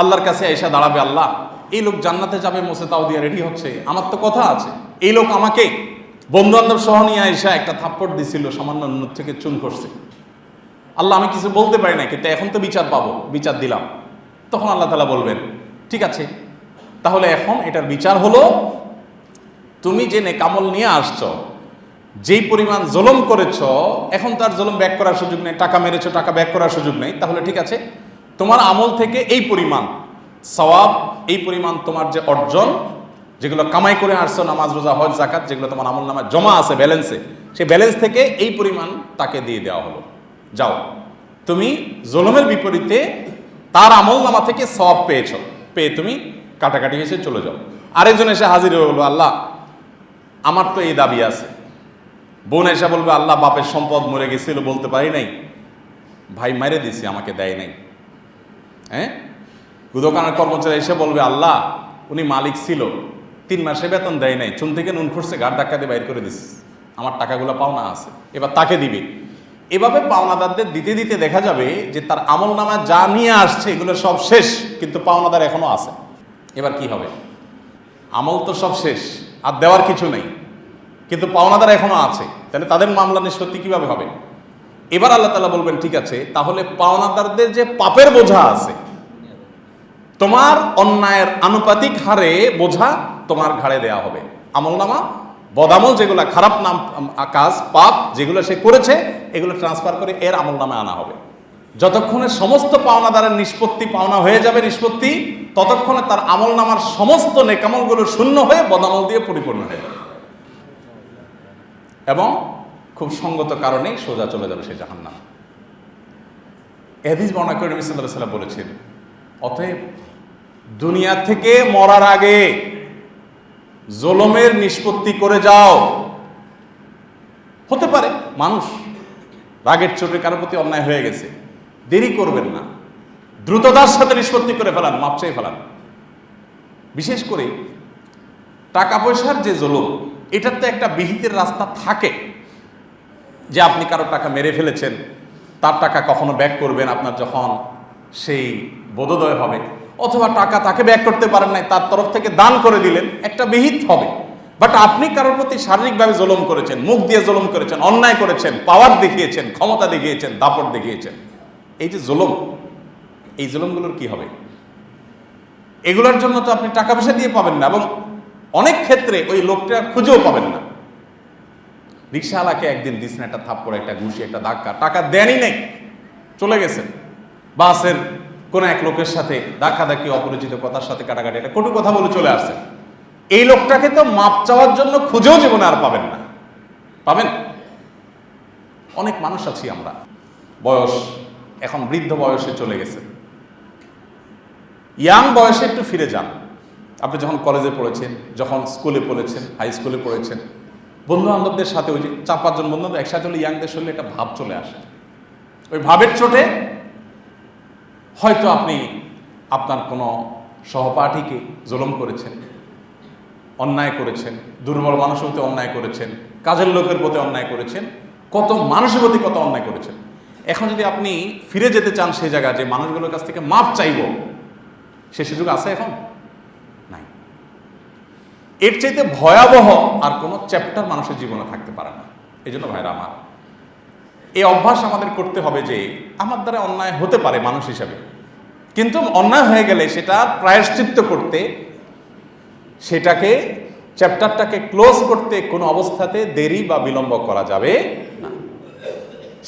আল্লাহর কাছে এসে দাঁড়াবে, আল্লাহ এই লোক জান্নাতে যাবে, মোসে তাও দিয়ে রেডি হচ্ছে, আমার তো কথা আছে, এই লোক আমাকে বন্ধু বান্ধব সহ নিয়ে এসে একটা থাপ্পড় দিছিল, সামান্য নুন থেকে চুন করছে, আল্লাহ আমি কিছু বলতে পারি না, কিন্তু এখন তো বিচার পাবো, বিচার দিলাম। তখন আল্লাহ তাআলা বলবেন, ঠিক আছে, তাহলে এখন এটার বিচার হলো তুমি যে নেকামল নিয়ে আসছো, যেই পরিমাণ জুলুম করেছ, এখন তার জুলুম ব্যাক করার সুযোগ নেই, টাকা মেরেছো, টাকা ব্যাক করার সুযোগ নেই, তাহলে ঠিক আছে, তোমার আমল থেকে এই পরিমাণ সওয়াব, এই পরিমাণ তোমার যে অর্জন, যেগুলো কামাই করে আসছো, নামাজ রোজা হজ যাকাত, যেগুলো তোমার আমল নামায় জমা আছে ব্যালেন্সে, সেই ব্যালেন্স থেকে এই পরিমাণ তাকে দিয়ে দেওয়া হলো, যাও তুমি জুলুমের বিপরীতে তার আমল নামা থেকে সওয়াব পেয়েছো, পেয়ে তুমি কাটাকাটি হয়েছে, চলে যাও। আরেকজন এসে হাজির হয়ে বলল, আল্লাহ আমার তো এই দাবি আছে, বোন এসে বলবে আল্লাহ বাপের সম্পদ মরে গেছিল বলতে পারি নাই, ভাই মেরে দিছি আমাকে দেয় নাই। হ্যাঁ, দোকানের কর্মচারী এসে বলবে আল্লাহ উনি মালিক ছিল 3 মাসে বেতন দেয় নাই, চুন থেকে নুন খুঁড়ছে ঘাট ধাক্কা দিয়ে বাইর করে দিস, আমার টাকাগুলো পাওনা আছে, এবার তাকে দিবে। এভাবে পাওনাদারদের দিতে দিতে দেখা যাবে যে তার আমল নামা যা নিয়ে আসছে এগুলো সব শেষ, কিন্তু পাওনাদার এখনো আছে। এবার কি হবে? আমল তো সব শেষ, আর দেওয়ার কিছু নেই, কিন্তু পাওনাদার এখনো আছে, তাহলে তাদের মামলা নিষ্পত্তি কিভাবে হবে? এবার আল্লাহ তাআলা বলবেন ঠিক আছে, তাহলে পাওনাদারদের যে পাপের বোঝা আছে, তোমার অন্যায়ের আনুপাতিক হারে বোঝা তোমার ঘাড়ে দেয়া হবে। আমল নামা, বদামল যেগুলো খারাপ নাম কাজ পাপ যেগুলো সে করেছে এগুলো ট্রান্সফার করে এর আমল নামে আনা হবে। যতক্ষণে সমস্ত পাওনাদারের নিষ্পত্তি পাওনা হয়ে যাবে নিষ্পত্তি, ততক্ষণে তার আমল নামার সমস্ত নেকামলগুলো শূন্য হয়ে বদামল দিয়ে পরিপূর্ণ হয়ে যাবে এবং খুব সঙ্গত কারণেই সোজা চলে যাবে সে জাহান্নাম। হাদিস বর্ণনা করে নবী সাল্লাল্লাহু আলাইহি ওয়াসাল্লাম বলেছেন, অতএব দুনিয়া থেকে মরার আগে জুলুমের নিষ্পত্তি করে যাও। হতে পারে মানুষ রাগের চোটে কারোর প্রতি অন্যায় হয়ে গেছে, দেরি করবেন না, দ্রুততার সাথে নিষ্পত্তি করে ফেলান, মাপ চেয়ে ফেলান। বিশেষ করে টাকা পয়সার যে জুলুম, এটার তো একটা বিহিতের রাস্তা থাকে যে আপনি কারো টাকা মেরে ফেলেছেন, তার টাকা কখনো ব্যাক করবেন আপনার যখন সেই বোধোদয় হবে, অথবা টাকা তাকে ব্যাক করতে পারেন নাই, তার তরফ থেকে দান করে দিলেন, একটা বিহিত হবে। বাট আপনি কারোর প্রতি শারীরিকভাবে জুলুম করেছেন, মুখ দিয়ে জুলুম করেছেন, অন্যায় করেছেন, পাওয়ার দেখিয়েছেন, ক্ষমতা দেখিয়েছেন, দাপট দেখিয়েছেন, এই যে জুলুম, এই জুলুমগুলোর কি হবে? এগুলোর জন্য তো আপনি টাকা পয়সা দিয়ে পাবেন না, এবং অনেক ক্ষেত্রে ওই লোকটা খুঁজেও পাবেন না। রিক্সাওয়ালাকে একদিন দিচ্ছেন একটা থাপ্পড়, একটা ঘুষি, একটা ধাক্কা, টাকা দেনই নেই, চলে গেছেন। বাসের কোন এক লোকের সাথে ধাক্কাধাক্কি, অপরিচিত কথার সাথে কাটাকাটি, একটা কটু কথা বলে চলে আসছেন। এই লোকটাকে তো মাপ চাওয়ার জন্য খুঁজেও জীবনে আর পাবেন না। পাবেন? অনেক মানুষ আছি আমরা, বয়স এখন বৃদ্ধ বয়সে চলে গেছে, ইয়াং বয়সে একটু ফিরে যান। আপনি যখন কলেজে পড়েছেন, যখন স্কুলে পড়েছেন, হাই স্কুলে পড়েছেন, বন্ধু বান্ধবদের সাথে ওই যে 4-5 জন বন্ধু একসাথে হলে ইয়াংদের শরীরে একটা ভাব চলে আসে। ওই ভাবের চোটে হয়তো আপনি আপনার কোনো সহপাঠীকে জুলুম করেছেন, অন্যায় করেছেন, দুর্বল মানুষের প্রতি অন্যায় করেছেন, কাজের লোকের প্রতি অন্যায় করেছেন, কত মানুষের প্রতি কত অন্যায় করেছেন। এখন যদি আপনি ফিরে যেতে চান সেই জায়গায় যে মানুষগুলোর কাছ থেকে মাপ চাইব, সে সুযোগ আছে এখন? নাই। এর চাইতে ভয়াবহ আর কোনো চ্যাপ্টার মানুষের জীবনে থাকতে পারে না। এই জন্য ভাইরা আমার, এই অভ্যাস আমাদের করতে হবে যে আমার দ্বারা অন্যায় হতে পারে মানুষ হিসাবে, কিন্তু অন্যায় হয়ে গেলে সেটা প্রায়শ্চিত্ত করতে, সেটাকে চ্যাপ্টারটাকে ক্লোজ করতে কোনো অবস্থাতে দেরি বা বিলম্ব করা যাবে না।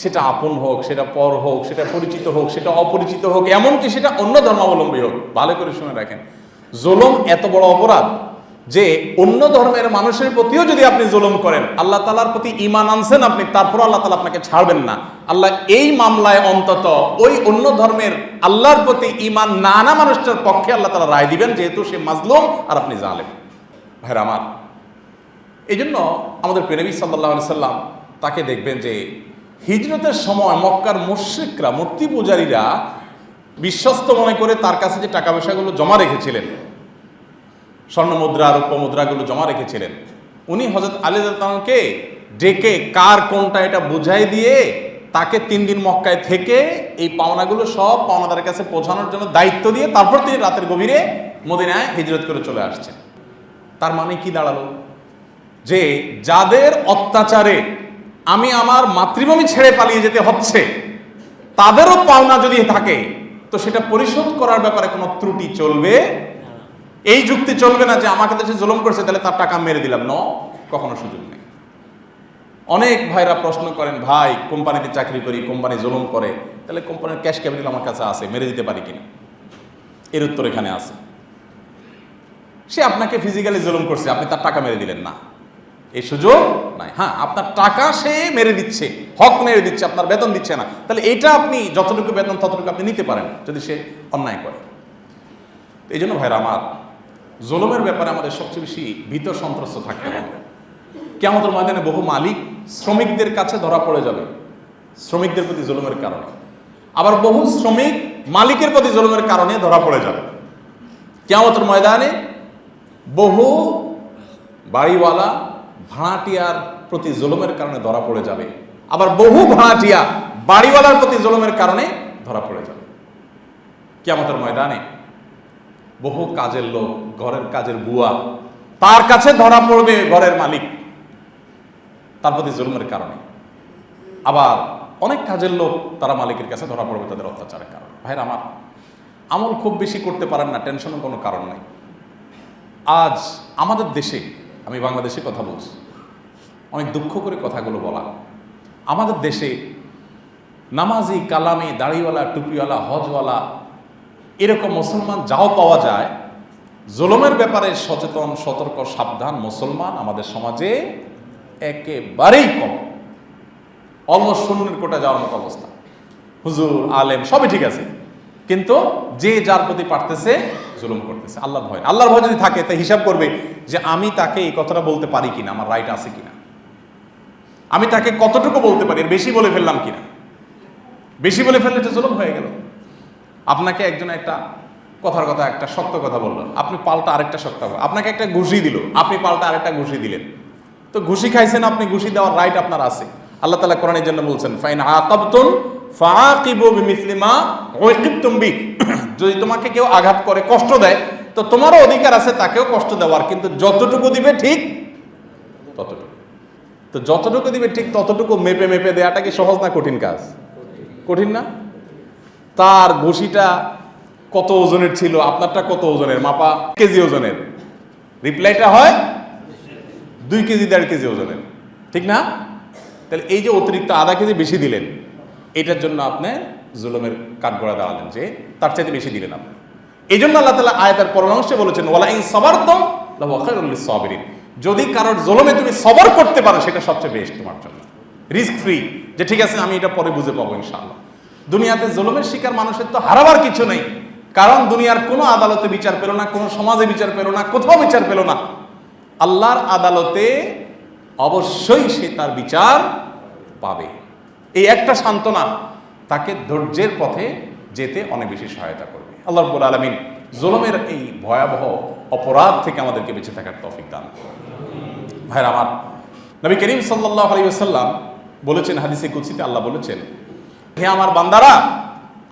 সেটা আপন হোক, সেটা পর হোক, সেটা পরিচিত হোক, সেটা অপরিচিত হোক, এমনকি সেটা অন্য ধর্মাবলম্বী হোক। ভালো করে শুনে রাখেন, জুলুম এত বড় অপরাধ যে অন্য ধর্মের মানুষের প্রতিও যদি আপনি জুলুম করেন, আল্লাহ তাআলার প্রতি ঈমান আনছেন আপনি, তারপর আল্লাহ তাআলা আপনাকে ছাড়বেন না। আল্লাহ এই মামলায় অন্তত ওই অন্য ধর্মের আল্লাহর প্রতি ঈমান না আনা মানুষটার পক্ষে আল্লাহ তাআলা রায় দিবেন, যেহেতু সে মাজলুম আর আপনি জালেম। ভাইরা আমার, এই জন্য আমাদের প্রিয় নবী সাল্লাল্লাহু আলাইহি সাল্লাম তাকে দেখবেন যে হিজরতের সময় মক্কার মুশরিকরা, মূর্তি পূজারীরা বিশ্বস্ত মনে করে তার কাছে যে টাকা পয়সাগুলো জমা রেখেছিলেন, স্বর্ণ মুদ্রা, রৌপ্য মুদ্রাগুলো জমা রেখেছিলেন, উনি হযরত আলী রাদিয়াল্লাহু আনহুকে ডেকে কার কোনটা এটা বুঝাই দিয়ে তাকে 3 দিন মক্কায় থেকে এই পাওনাগুলো সব পাওনাদারের কাছে পৌঁছানোর জন্য দায়িত্ব দিয়ে তারপর তিনি রাতের গভীরে মদিনায় হিজরত করে চলে আসছেন। তার মানে কি দাঁড়ালো? যে যাদের অত্যাচারে আমি আমার মাতৃভূমি ছেড়ে পালিয়ে যেতে হচ্ছে, তাদেরও পাওনা যদি থাকে তো সেটা পরিশোধ করার ব্যাপারে কোনো ত্রুটি চলবে। এই যুক্তি চলবে না যে আমাকে দেশে জুলুম করছে তাহলে তার টাকা মেরে দিলাম, ন, কখনো সুযোগ নেই। অনেক ভাইরা প্রশ্ন করেন, ভাই কোম্পানিতে চাকরি করি, কোম্পানি জুলুম করে, তাহলে কোম্পানির ক্যাশ ক্যাপিটাল আমার কাছে আছে, মেরে দিতে পারি কিনা? এর উত্তর এখানে আছে। সে আপনাকে ফিজিক্যালি জুলুম করছে, আপনি তার টাকা মেরে দিলেন না, এই সুযোগ নাই। হ্যাঁ, আপনার টাকা সে মেরে দিচ্ছে, হক মেরে দিচ্ছে, আপনার বেতন দিচ্ছে না, তাহলে এটা আপনি যতটুকু বেতন ততটুকু আপনি নিতে পারেন যদি সে অন্যায় করে। এই জন্য ভাইরা আমার, জুলুমের ব্যাপারে আমাদের সবচেয়ে বেশি ভীত সন্ত্রস্ত থাকতে হবে। কিয়ামতের ময়দানে বহু মালিক শ্রমিকদের কাছে ধরা পড়ে যাবে শ্রমিকদের প্রতি জুলুমের কারণে, আবার বহু শ্রমিক মালিকের প্রতি জুলুমের কারণে ধরা পড়ে যাবে। কিয়ামতের ময়দানে বহু বাড়িওয়ালা ভাড়াটিয়ার প্রতি জুলুমের কারণে ধরা পড়ে যাবে, আবার বহু ভাড়াটিয়া বাড়িওয়ালার প্রতি জুলুমের কারণে ধরা পড়ে যাবে। কিয়ামতের ময়দানে বহু কাজের লোক, ঘরের কাজের বুয়া, তার কাছে ধরা পড়বে ঘরের মালিক তার প্রতি জুলুমের কারণে, আবার অনেক কাজের লোক তারা মালিকের কাছে ধরা পড়বে তাদের অত্যাচারের কারণে। ভাইরা আমার, আমল খুব বেশি করতে পারেন না, টেনশনের কোনো কারণ নাই। আজ আমাদের দেশে, আমি বাংলাদেশে কথা বলছি, অনেক দুঃখ করে কথাগুলো বলা, আমাদের দেশে নামাজি, কালামি, দাড়িওয়ালা, টুপিওয়ালা, হজওয়ালা এরকম মুসলমান যাও পাওয়া যায়, জুলুমের ব্যাপারে সচেতন, সতর্ক, সাবধান মুসলমান আমাদের সমাজে একেবারেই কম। অলমোস্ট শূন্যের কোটা যাওয়ার মতো অবস্থা। হুজুর, আলেম সবই ঠিক আছে, কিন্তু যে যার প্রতি পারতেছে জুলুম করতেছে। আল্লাহর ভয়, আল্লাহর ভয় যদি থাকে তা হিসাব করবে যে আমি তাকে এই কথাটা বলতে পারি কিনা, আমার রাইট আছে কিনা, আমি তাকে কতটুকু বলতে পারি, বেশি বলে ফেললাম কিনা। বেশি বলে ফেললে তো জুলুম হয়ে গেল। আপনাকে একজন একটা কথার কথা একটা শক্ত কথা বললো, আপনি পাল্টা আরেকটা শক্ত কথা, আপনাকে একটা ঘুষি দিল, আপনি পাল্টা আরেকটা ঘুষি দিলেন, তো ঘুষি খাইছেন আপনি, ঘুষি দেওয়ার রাইট আপনার আছে। আল্লাহ তাআলা কোরআনের জন্য বলছেন, ফাইন আকাবতুম ফাআকিবু বিমিসলি মা উকিবতুম বি, যদি তোমাকে কেউ আঘাত করে, কষ্ট দেয়, তো তোমারও অধিকার আছে তাকেও কষ্ট দেওয়ার, কিন্তু যতটুকু দিবে ঠিক ততটুকু। তো যতটুকু দিবে ঠিক ততটুকু মেপে মেপে দেওয়াটা কি সহজ না কঠিন কাজ? কঠিন না? তার ঘুষিটা কত ওজনের ছিল, আপনারটা কত ওজনের, মাপা কেজি ওজনের, রিপ্লাইটা হয় 2 কেজি 1.5 কেজি ওজনের, ঠিক না? তাহলে এই যে অতিরিক্ত আধা কেজি বেশি দিলেন, এটার জন্য আপনি জুলুমের কাঠগড়া দাঁড়ালেন, যে তার চাইতে বেশি দিলেন আপনি। এই জন্য আল্লাহ তাআলা আয়াতের পরামর্শে বলেছেন, ওয়ালা ইন সাবারতুম লাহুয়া খায়রুল লিস-সাবিরিন, যদি কারোর জুলুমে তুমি সবর করতে পারো সেটা সবচেয়ে বেস্ট তোমার জন্য, রিস্ক ফ্রি, যে ঠিক আছে আমি এটা পরে বুঝে পাবো ইনশাআল্লাহ। দুনিয়াতে জুলুমের শিকার মানুষের তো হারাবার কিছু নেই, কারণ দুনিয়ার কোনো আদালতে বিচার পেল না, কোনো সমাজে বিচার পেল না, কোথাও বিচার পেল না। আল্লাহর আদালতে অবশ্যই সে তার বিচার পাবে। এই একটা সান্ত্বনা তাকে ধৈর্যের পথে যেতে অনেক বেশি সহায়তা করবে। আল্লাহ রাব্বুল আলামিন জুলুমের এই ভয়াবহ অপরাধ থেকে আমাদেরকে বেঁচে থাকার তৌফিক দান করুন। ভাইরা আমার, নবী করিম সাল্লাল্লাহু আলাইহি ওয়াসাল্লাম বলেছেন, হাদিসে কুদসিতে আল্লাহ বলেছেন, হে আমার বান্দারা,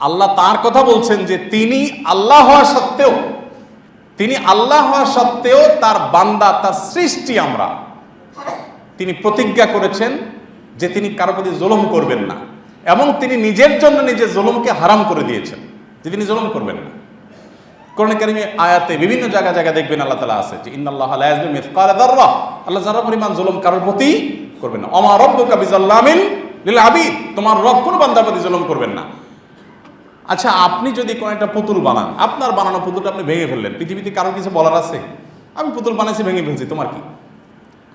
আল্লাহ তার কথা বলছেন যে তিনি আল্লাহ হওয়া সত্ত্বেও, তিনি আল্লাহ হওয়া সত্ত্বেও তার বান্দা, তার সৃষ্টি আমরা, তিনি প্রতিজ্ঞা করেছেন যে তিনি কারো প্রতি জুলুম করবেন না, এবং তিনি নিজের জন্য নিজে জুলুমকে হারাম করে দিয়েছেন যে তিনি জুলুম করবেন না। কোরআন কারীমে আয়াতে বিভিন্ন জায়গা জায়গা দেখবেন আল্লাহ তাআলা আছে যে ইন্নাল্লাহা লা ইয়াজলিমু মিসকালা যাররা, আল্লাহ যারা পরিমাণ জুলুম কারোর প্রতি করবেন না। ওমা রাব্বুকা বিযাল্লামিন লিল আবিদ, তোমার রব কোন বান্দার প্রতি জুলুম করবেন না। আচ্ছা, আপনি যদি কোনো একটা পুতুল বানান, আপনার বানানো পুতুলটা আপনি ভেঙে ফেললেন, পৃথিবীতে কারোর কিছু বলার আছে? আমি পুতুল বানাইছি, ভেঙে ফেলছি, তোমার কি?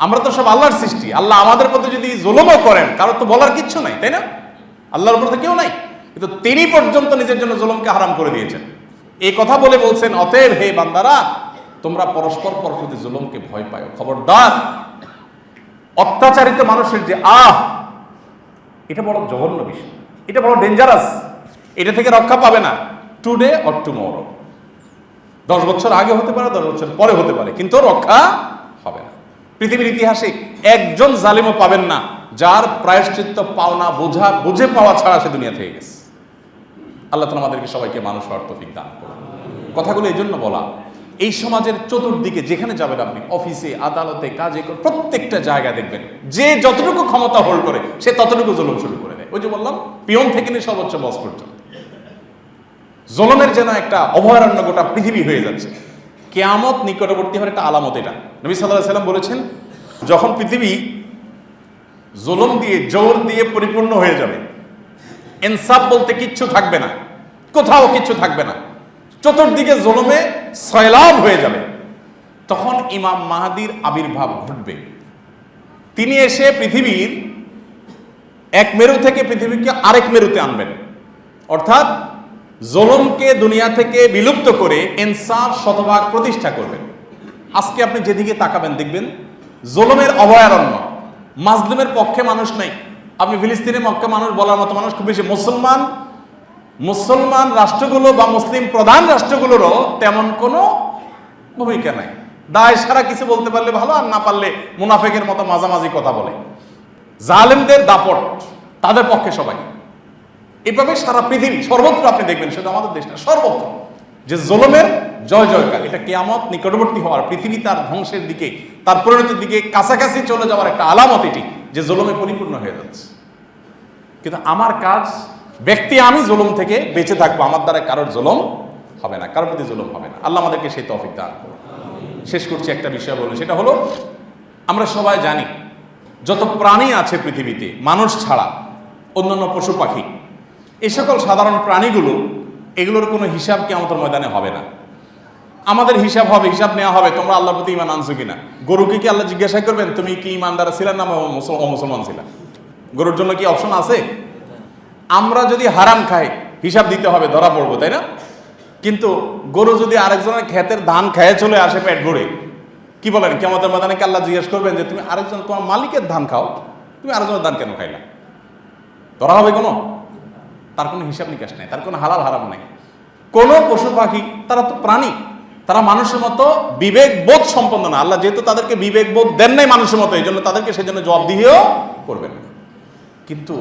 আমরা তো সব আল্লাহর সৃষ্টি। আল্লাহ আমাদের প্রতি যদি জুলুমও করেন, কারোর তো বলার কিচ্ছু নাই, তাই না? আল্লাহর উপর তো কেউ নাই, কিন্তু তিনি পর্যন্ত নিজের জন্য জুলুমকে হারাম করে দিয়েছেন। এই কথা বলে বলছেন, অতএব হে বান্দারা, তোমরা পরস্পর প্রতি জুলুমকে ভয় পাও, খবরদার। অত্যাচারিত মানুষের যে এটা বড় জঘন্য বিষয়, এটা বড় ডেঞ্জারাস, এটা থেকে রক্ষা পাবে না টুডে অর টুমরো। 10 বছর আগে হতে পারে, 10 বছর পরে হতে পারে, কিন্তু রক্ষা হবে না। পৃথিবীর ইতিহাসে একজন জালিমও পাবেন না যার প্রায়শ্চিত্ত পাওনা বুঝে পাওয়া ছাড়া সে দুনিয়া থেকে গেছে। আল্লাহ তাআলা আমাদেরকে সবাইকে মানুষ হওয়ার তৌফিক দান করুন। কথাগুলো এই জন্য বলা, এই সমাজের চতুর্দিকে যেখানে যাবেন আপনি, অফিসে, আদালতে, কাজে, প্রত্যেকটা জায়গায় দেখবেন যে যতটুকু ক্ষমতা হোল্ড করে সে ততটুকু জুলুম শুরু করে দেয়। ওই যে বললাম, পিয়ন থেকে নিয়ে সর্বোচ্চ বস পর্যন্ত জুলুমের যেন একটা অভয়ারণ্য গোটা পৃথিবী হয়ে যাচ্ছে। কিয়ামত নিকটবর্তী হওয়ার একটা আলামত এটা। নবী সাল্লাল্লাহু আলাইহি ওয়াসাল্লাম বলেছেন, যখন পৃথিবী জুলুম দিয়ে, জোর দিয়ে পরিপূর্ণ হয়ে যাবে, ইনসাফ বলতে কিচ্ছু থাকবে না, কোথাও কিচ্ছু থাকবে না, চতুর্দিকে জুলুমে সয়লাব হয়ে যাবে, তখন ইমাম মাহদীর আবির্ভাব ঘটবে। তিনি এসে পৃথিবীর এক মেরু থেকে পৃথিবীকে আরেক মেরুতে আনবেন, অর্থাৎ জুলুমকে দুনিয়া থেকে বিলুপ্ত করে ইনসাফ শতভাগ প্রতিষ্ঠা করবেন। আজকে আপনি যেদিকে তাকাবেন দেখবেন জুলুমের অভয়ারণ্য, মাজলুমের পক্ষে মানুষ নেই। আপনি ফিলিস্তিনে মক্কা মানুষ বলার মতো মানুষ খুব বেশি। মুসলমান রাষ্ট্রগুলো বা মুসলিম প্রধান রাষ্ট্রগুলোরও তেমন কোনো ভূমিকা নাই। দায় সারা কিছু বলতে পারলে ভালো, আর না পারলে মুনাফেকের মতো মাঝামাঝি কথা বলে। জালেমদের দাপট, তাদের পক্ষে সবাই। এভাবে সারা পৃথিবী সর্বত্র আপনি দেখবেন, শুধু আমাদের দেশ না, সর্বত্র যে জুলুমের জয় জয়কার। এটা কিয়ামত নিকটবর্তী হওয়ার, পৃথিবী তার ধ্বংসের দিকে, তার পরিণতির দিকে কাছাকাছি চলে যাওয়ার একটা আলামত এটি, যে জুলুমে পরিপূর্ণ হয়ে যাচ্ছে। কিন্তু আমার কাজ, ব্যক্তি আমি জুলুম থেকে বেঁচে থাকবো, আমার দ্বারা কারোর জুলুম হবে না, কারোর প্রতি জুলুম হবে না। আল্লাহ আমাদেরকে সেই তৌফিক দান করুন। শেষ করছি একটা বিষয় বলে, সেটা হলো আমরা সবাই জানি যত প্রাণী আছে পৃথিবীতে মানুষ ছাড়া, অন্যান্য পশু পাখি, এই সকল সাধারণ প্রাণীগুলো, এগুলোর কোনো হিসাব কিয়ামতের ময়দানে হবে না। আমাদের হিসাব হবে, হিসাব নেওয়া হবে তোমরা আল্লাহর প্রতি ঈমান আনছো কিনা। গরুকে কি আল্লাহ জিজ্ঞাসা করবেন তুমি কি ঈমানদার ছিলা না মুসলমান ছিলা? গরুর জন্য কি অপশন আছে? আমরা যদি হারাম খাই হিসাব দিতে হবে, ধরা পড়বো, তাই না? কিন্তু গরু যদি আরেকজনের ক্ষেতের ধান খেয়ে চলে আসে পেট ভরে, কি বলেন কিয়ামতের ময়দানে কি আল্লাহ জিজ্ঞেস করবেন যে তুমি আরেকজন, তোমার মালিকের ধান খাও, তুমি আরেকজনের ধান কেন খাইলা? ধরা হবে কোনো? তার কোনো হিসাব নিকাশ নেই, তার কোনো হালাল হারাম নেই। কোনো পশু পাখি, তারা তো প্রাণী, তারা মানুষের মতো বিবেক বোধ সম্পন্ন না। আল্লাহ যেহেতু তাদেরকে বিবেক বোধ দেন নাই মানুষের মতো, এই জন্য তাদেরকে সেজন্য জবাবদিহিও করবেন না। কিন্তু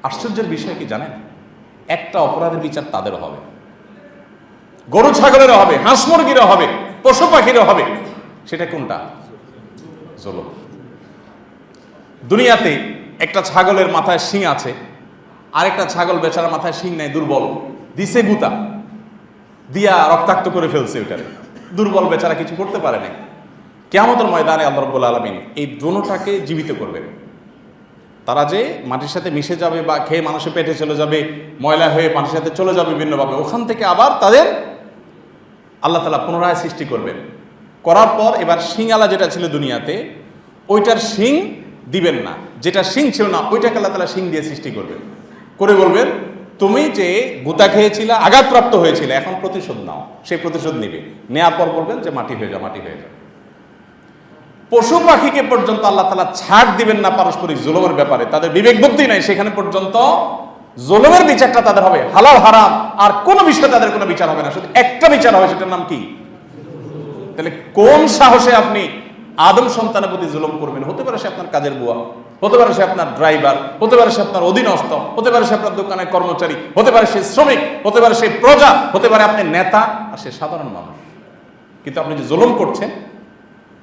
আশ্চর্যের বিষয় কি জানেন, একটা অপরাধের বিচার তাদেরও হবে, গরু ছাগলেরও হবে, হাঁস মুরগিরও হবে, পশু পাখিরও হবে। সেটা কোনটা? জুলুম। দুনিয়াতে একটা ছাগলের মাথায় শিং আছে, আরেকটা ছাগল বেচারার মাথায় শিং নাই, দুর্বল, দিছে গুতা দিয়া রক্তাক্ত করে ফেলছে ওইটারে, দুর্বল বেচারা কিছু করতে পারে নাই। কিয়ামতের ময়দানে আল্লাহ রাব্বুল আলামিন এই দুটোটাকে জীবিত করবেন। তারা যে মাটির সাথে মিশে যাবে বা খেয়ে মানুষের পেটে চলে যাবে, ময়লা হয়ে মাটির সাথে চলে যাবে বিভিন্নভাবে, ওখান থেকে আবার তাদের আল্লাহ তাআলা পুনরায় সৃষ্টি করবেন। করার পর এবার শিংওয়ালা যেটা ছিল দুনিয়াতে, ওইটার শিং দিবেন না, যেটা শিং ছিল না ওইটাকে আল্লাহ তাআলা শিং দিয়ে সৃষ্টি করবেন, করে বলবেন তুমি যে গুতা খেয়েছিলে, আঘাতপ্রাপ্ত হয়েছিল, এখন প্রতিশোধ নাও। সেই প্রতিশোধ নিবে, নেওয়ার পর বলবেন যে মাটি হয়ে যাও, মাটি হয়ে যাও। পশু পাখিকে পর্যন্ত আল্লাহ তাআলা ছাড় দিবেন না পারস্পরিক জুলুমের ব্যাপারে, তাদের বিবেক বুদ্ধি নাই, সেখানে পর্যন্ত জুলুমের বিচারটা তাদের হবে। হালাল হারাম আর কোনো বিষয়ে তাদের কোনো বিচার হবে না, শুধু একটা বিচার হবে, সেটার নাম কি? তাহলে কোন সাহসে আপনি আদম সন্তানের প্রতি জুলুম করবেন? হতে পারে সে আপনার কাজের বুয়া, হতে পারে সে আপনার ড্রাইভার, হতে পারে সে আপনার অধীনস্থ, হতে পারে সে আপনার দোকানের কর্মচারী, হতে পারে সে শ্রমিক, হতে পারে সে প্রজা, হতে পারে আপনি নেতা, আর সে সাধারণ মানুষ। কিন্তু আপনি যে জুলুম করছেন,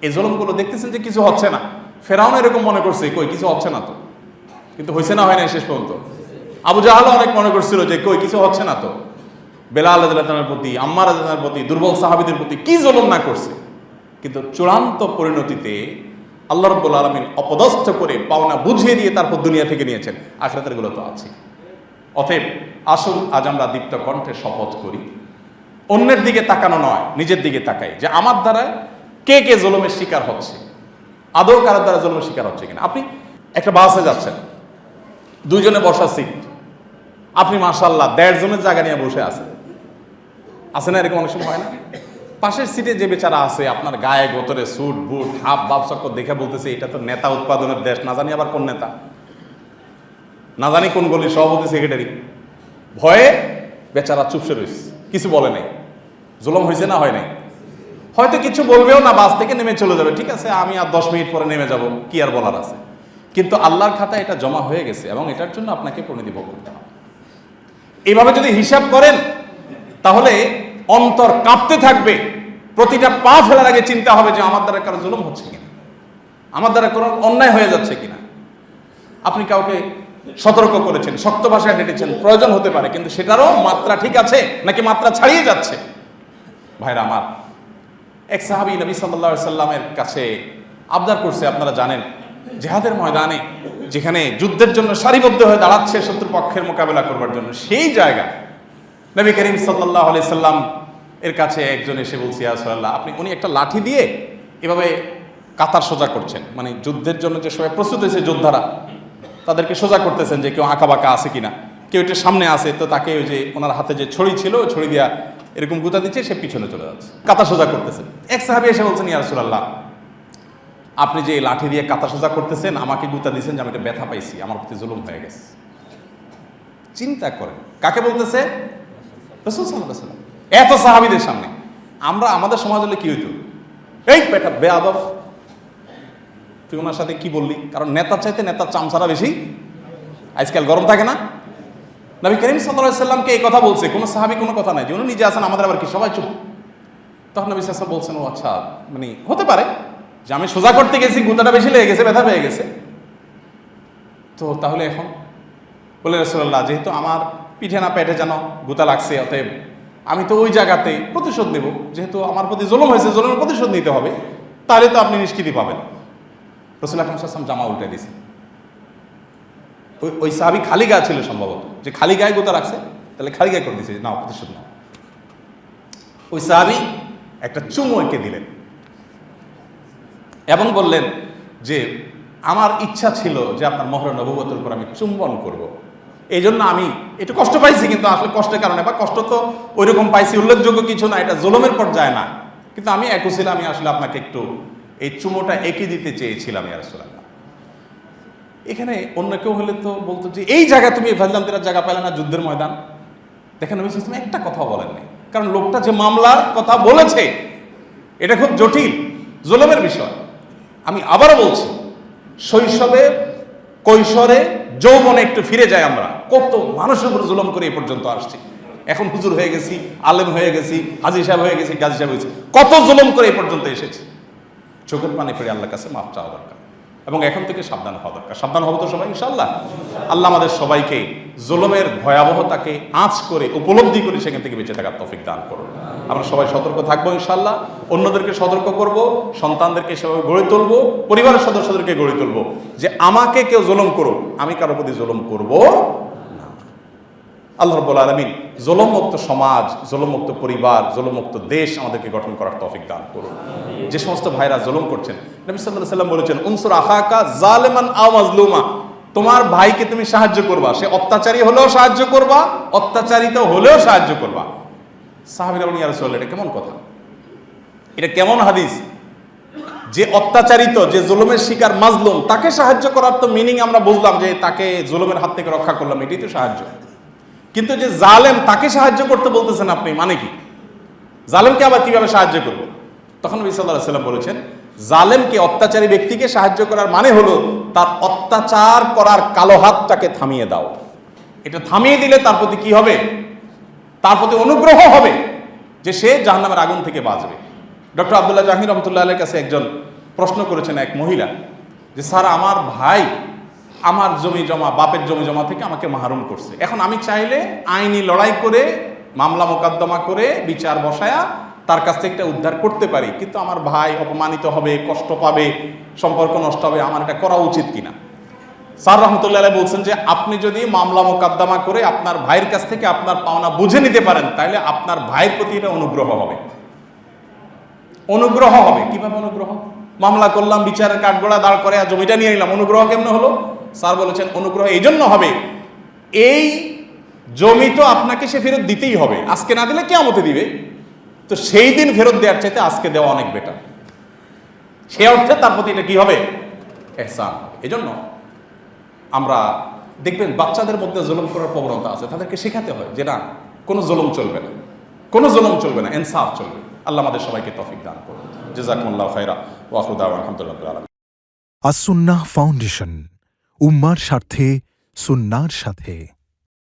এই জুলুমগুলো দেখতেছেন যে কিছু হচ্ছে না। ফেরাউন এরকম মনে করছে কই কিছু হচ্ছে না তো, কিন্তু হয়েছে না, হয় না শেষ পর্যন্ত। আবু জাহাল অনেক মনে করছিল যে কই কিছু হচ্ছে না তো। বেলাল রাদিয়াল্লাহু তাআলার প্রতি, আম্মার রাদিয়াল্লাহু তাআলার প্রতি, দুর্বল সাহাবীদের প্রতি কি জুলুম না করছে। কিন্তু চূড়ান্ত পরিণতিতে আল্লাহ রাব্বুল আলামিন অপদস্থ করে পাওনা বুঝিয়ে দিয়ে তারপর দুনিয়া থেকে নিয়েছেন, আখিরাতের গুলো তো আছে। অতএব আসুন আজ আমরা দীপ্ত কণ্ঠে শপথ করি, অন্যের দিকে তাকানো নয়, নিজের দিকে তাকাই, যে আমার দ্বারা কে কে জুলুমের শিকার হচ্ছে, আদৌ কারোর দ্বারা জুলুমের শিকার হচ্ছে কিনা। আপনি একটা বাসে যাচ্ছেন, দুইজনে বসা সিট, আপনি মাশাআল্লাহ 1.5 জনের জায়গা নিয়ে বসে আছেন, আছে না এরকম? অনেক সময় হয় না? পাশের সিটে যে বেচারা আছে, আপনার গায়ে গোতরে স্যুট বুট হাফ বাপ চক্কর দেখে বলতেছে এটা তো নেতা উৎপাদনের দেশ, না জানি আবার কোন নেতা, না জানি কোন গলির সভাপতি সেক্রেটারি। ভয়ে বেচারা চুপসে রয়েছে, কিছু বলে নাই। জুলুম হয়েছে না হয় নাই? হয়তো কিছু বলবেও না, বাস থেকে নেমে চলে যাবে, ঠিক আছে আমি আর 10 মিনিট পরে নেমে যাব, কি আর বলার আছে। কিন্তু আল্লাহর খাতায় এটা জমা হয়ে গেছে এবং এটার জন্য আপনাকে পরিণতি ভোগ করতে হবে। এইভাবে যদি হিসাব করেন তাহলে অন্তর কাঁপতে থাকবে, প্রতিটা পা ফেলার আগে চিন্তা হবে যে আমার দ্বারা কারো জুলুম হচ্ছে কিনা, আমার দ্বারা কোনো অন্যায় হয়ে যাচ্ছে কিনা। আপনি কাউকে সতর্ক করেছেন, শক্ত ভাষায় ডেটেছেন, প্রয়োজন হতে পারে, কিন্তু সেটারও মাত্রা ঠিক আছে নাকি মাত্রা ছাড়িয়ে যাচ্ছে? ভাইরা আমার, এক সাহাবী নবী সাল্লাল্লাহু আলাইহি সাল্লামের কাছে আবদার করছে, আপনারা জানেন জিহাদের ময়দানে যেখানে যুদ্ধের জন্য সারিবদ্ধ হয়ে দাঁড়াচ্ছে শত্রু পক্ষের মোকাবেলা করবার জন্য, সেই জায়গা নবী করিম সাল্লাল্লাহু আলাইহি সাল্লাম এর কাছে একজন এসে বলছে, ইয়া রাসূলুল্লাহ, উনি একটা লাঠি দিয়ে এভাবে কাতার সোজা করছেন, মানে যুদ্ধের জন্য যে সবাই প্রস্তুত হয়েছে যোদ্ধারা, তাদেরকে সোজা করতেছেন যে কেউ আঁকা বাঁকা আছে কিনা, কেউ এটা সামনে আছে, তো তাকে ওই যে ওনার হাতে যে ছড়ি ছিল ওই ছড়ি দিয়া এরকম গুতা দিচ্ছে, সে পিছনে চলে যাচ্ছে, কাতার সোজা করতেছেন। এক সাহাবী এসে বলছেন, ইয়া রাসূলুল্লাহ, আপনি যে এই লাঠি দিয়ে কাতা সোজা করতেছেন, আমাকে গুতা দিয়েছেন যে আমি এটা ব্যথা পাইছি, আমার প্রতি জুলুম হয়ে গেছে। চিন্তা করেন, কাকে বলতেছে? রাসূল সাল্লাল্লাহু আলাইহি ওয়াসাল্লাম। এত সাহাবীদের সামনে। আমরা আমাদের সমাজ হলে কি হইতো? এই বেটা বেয়াদব, তুই ওনার সাথে কি বললি? কারণ নেতার চাইতে নেতার চামচারা বেশি আজকাল গরম থাকে না? নবী করিম সাল্লাল্লাহু আলাইহি ওয়াসাল্লামকে এই কথা বলছে, কোনো সাহাবী কোনো কথা নাই, যে উনি নিজে আছেন, আমাদের আবার কি, সবাই চুপ। তখন নবী সাল্লাল্লাহু আলাইহি ওয়াসাল্লাম বলছেন, ও আচ্ছা, মানে হতে পারে যে আমি সোজা করতে গেছি, গুতাটা বেশি লেগে গেছে, ব্যথা পেয়ে গেছে, তো তাহলে এখন? বলে, রাসূলুল্লাহ, যেহেতু আমার পিঠে না পেটে যেন গুতা লাগছে, অতএব আমি তো ওই জায়গাতে প্রতিশোধ নেব, যেহেতু আমার প্রতি জুলুম হয়েছে, জুলুমের প্রতিশোধ নিতে হবে, তাহলে তো আপনি নিষ্কৃতি পাবেন। রাসূল আকরাম সাল্লাল্লাহু আলাইহি ওয়াসাল্লাম জামা উল্টে দিয়েছেন। ওই সাহাবী খালি গায়ে ছিল সম্ভবত, যে খালি গায়ে গোতা রাখছে, তাহলে খালি গায়ে করে দিয়েছে, না প্রতিশোধ নাও। ওই সাহাবী একটা চুমু এঁকে দিলেন এবং বললেন যে আমার ইচ্ছা ছিল যে আপনার মোহর নবুয়তের উপর আমি চুম্বন করব, এই জন্য আমি একটু কষ্ট পাইছি, কিন্তু আসলে কষ্টের কারণে, বা কষ্ট তো ওই রকম পাইছি উল্লেখযোগ্য কিছু না, এটা জুলুমের পর্যায়ে না, কিন্তু আমি ছিল, আমি আসলে আপনাকে একটু এই চুমোটা এঁকে দিতে চেয়েছিলাম ইয়া রাসূলুল্লাহ। এখানে অন্য কেউ হলে তো বলতো যে এই জায়গা তুমি ফাজলামতির জায়গা পেলে না, যুদ্ধের ময়দান। দেখেন নবী সাল্লাল্লাহু আলাইহি ওয়াসাল্লাম একটা কথাও বলেননি, কারণ লোকটা যে মামলার কথা বলেছে এটা খুব জটিল, জুলুমের বিষয়। আমি আবারও বলছি, শৈশবে, কৈশোরে, যৌবনে একটু ফিরে যাই আমরা, কত মানুষের উপর জুলুম করে এ পর্যন্ত আসছি। এখন হুজুর হয়ে গেছি, আলেম হয়ে গেছি, হাজী সাহেব হয়ে গেছি, গাজী সাহেব হয়েছি, কত জুলুম করে এই পর্যন্ত এসেছি। চোখের পানি ফিরে আল্লাহর কাছে মাফ চাওয়া দরকার এবং এখন থেকে সাবধান হওয়া দরকার। সাবধান হবো তো সবাই ইনশাআল্লাহ। আল্লাহ আমাদের সবাইকে জুলুমের ভয়াবহতাকে আঁচ করে, উপলব্ধি করে সেখান থেকে বেঁচে থাকার তৌফিক দান করুন। আমরা সবাই সতর্ক থাকবো ইনশাআল্লাহ, অন্যদেরকে সতর্ক করব, সন্তানদেরকে সেভাবে গড়ে তুলবো, পরিবারের সদস্যদেরকে গড়ে তুলবো যে আমাকে কেউ জুলুম করুক, আমি কারো প্রতি জুলুম করব না। আল্লাহ রাব্বুল আলামিন জুলুমমুক্ত সমাজ, জুলুমমুক্ত পরিবার, জুলুমমুক্ত দেশ আমাদেরকে গঠন করার তৌফিক দান করুন। যে সমস্ত ভাইরা জুলুম করছেন, নবী সাল্লাল্লাহু আলাইহি ওয়াসাল্লাম বলেছেন, উনসুর আখাকা জালিমান আও মাজলুমা, তোমার ভাইকে তুমি সাহায্য করবা, সে অত্যাচারী হলেও সাহায্য করবা, অত্যাচারিত হলেও সাহায্য করবা। সাহাবীরা বলেন, ইয়া রাসূলুল্লাহ, এটা কেমন কথা, এটা কেমন হাদিস যে অত্যাচারিত, যে জুলুমের শিকার মাজলুম, তাকে সাহায্য করার তো মিনিং আমরা বুঝলাম যে তাকে জুলুমের হাত থেকে রক্ষা করলাম, এটাই তো সাহায্য। কিন্তু যে জালেম, তাকে সাহায্য করতে বলতেছেন আপনি, মানে কি? জালেমকে আবার কিভাবে সাহায্য করব? তখন নবী সাল্লাল্লাহু আলাইহি ওয়াসাল্লাম বলেছেন, জালেমকে, অত্যাচারী ব্যক্তিকে সাহায্য করার মানে হলো তার অত্যাচার করার কালো হাতটাকে থামিয়ে দাও। এটা থামিয়ে দিলে তার প্রতি কি হবে? তার প্রতি অনুগ্রহ হবে যে সে জাহান্নামের আগুন থেকে বাঁচবে। ডক্টর আব্দুল্লাহ জাহির রহমতুল্লাহ আলাইহির কাছে একজন প্রশ্ন করেছেন এক মহিলা, যে স্যার, আমার ভাই আমার জমি জমা, বাপের জমি জমা থেকে আমাকে মাহরুম করছে, এখন আমি চাইলে আইনি লড়াই করে, মামলা মোকদ্দমা করে, বিচার বসায়া তার কাছ থেকে এটা উদ্ধার করতে পারি, কিন্তু আমার ভাই অপমানিত হবে, কষ্ট পাবে, সম্পর্ক নষ্ট হবে, আমার এটা করা উচিত কিনা? স্যার রহমতুল্লাহ আলাইহি বলছেন যে আপনি যদি মামলা মোকদ্দমা করে আপনার ভাইয়ের কাছ থেকে আপনার পাওনা বুঝে নিতে পারেন, তাহলে আপনার ভাইয়ের প্রতি এটা অনুগ্রহ হবে। অনুগ্রহ হবে। কিভাবে অনুগ্রহ? মামলা করলাম, বিচারের কাঠগড়া দাঁড় করে জমিটা নিয়ে নিলাম, অনুগ্রহ কেমন হলো? স্যার বলেছেন, অনুগ্রহ এই জন্য হবে, এই জমি তো আপনাকে সে ফেরত দিতেই হবে, আজকে না দিলে কিয়ামতে দিবে, তো সেই দিন ফেরত দেওয়ার চাইতে আজকে দেওয়া অনেক বেটার। সে অর্থে তার প্রতি এটা কি হবে? ইহসান। এই জন্য আমরা দেখবেন বাচ্চাদের মধ্যে জুলুম করার প্রবণতা আছে, তাদেরকে শেখাতে হয় যে না, কোনো জুলুম চলবে না, কোনো জুলুম চলবে না, ইনসাফ চলবে। আল্লাহ আমাদের সবাইকে তৌফিক দান করুন। জাযাকুমুল্লাহু খাইরা ওয়া আখিরু দাওয়ানা আলহামদুলিল্লাহি রাব্বিল আলামিন। আস-সুন্নাহ ফাউন্ডেশন, উম্মার স্বার্থে, সুন্নাহর সাথে।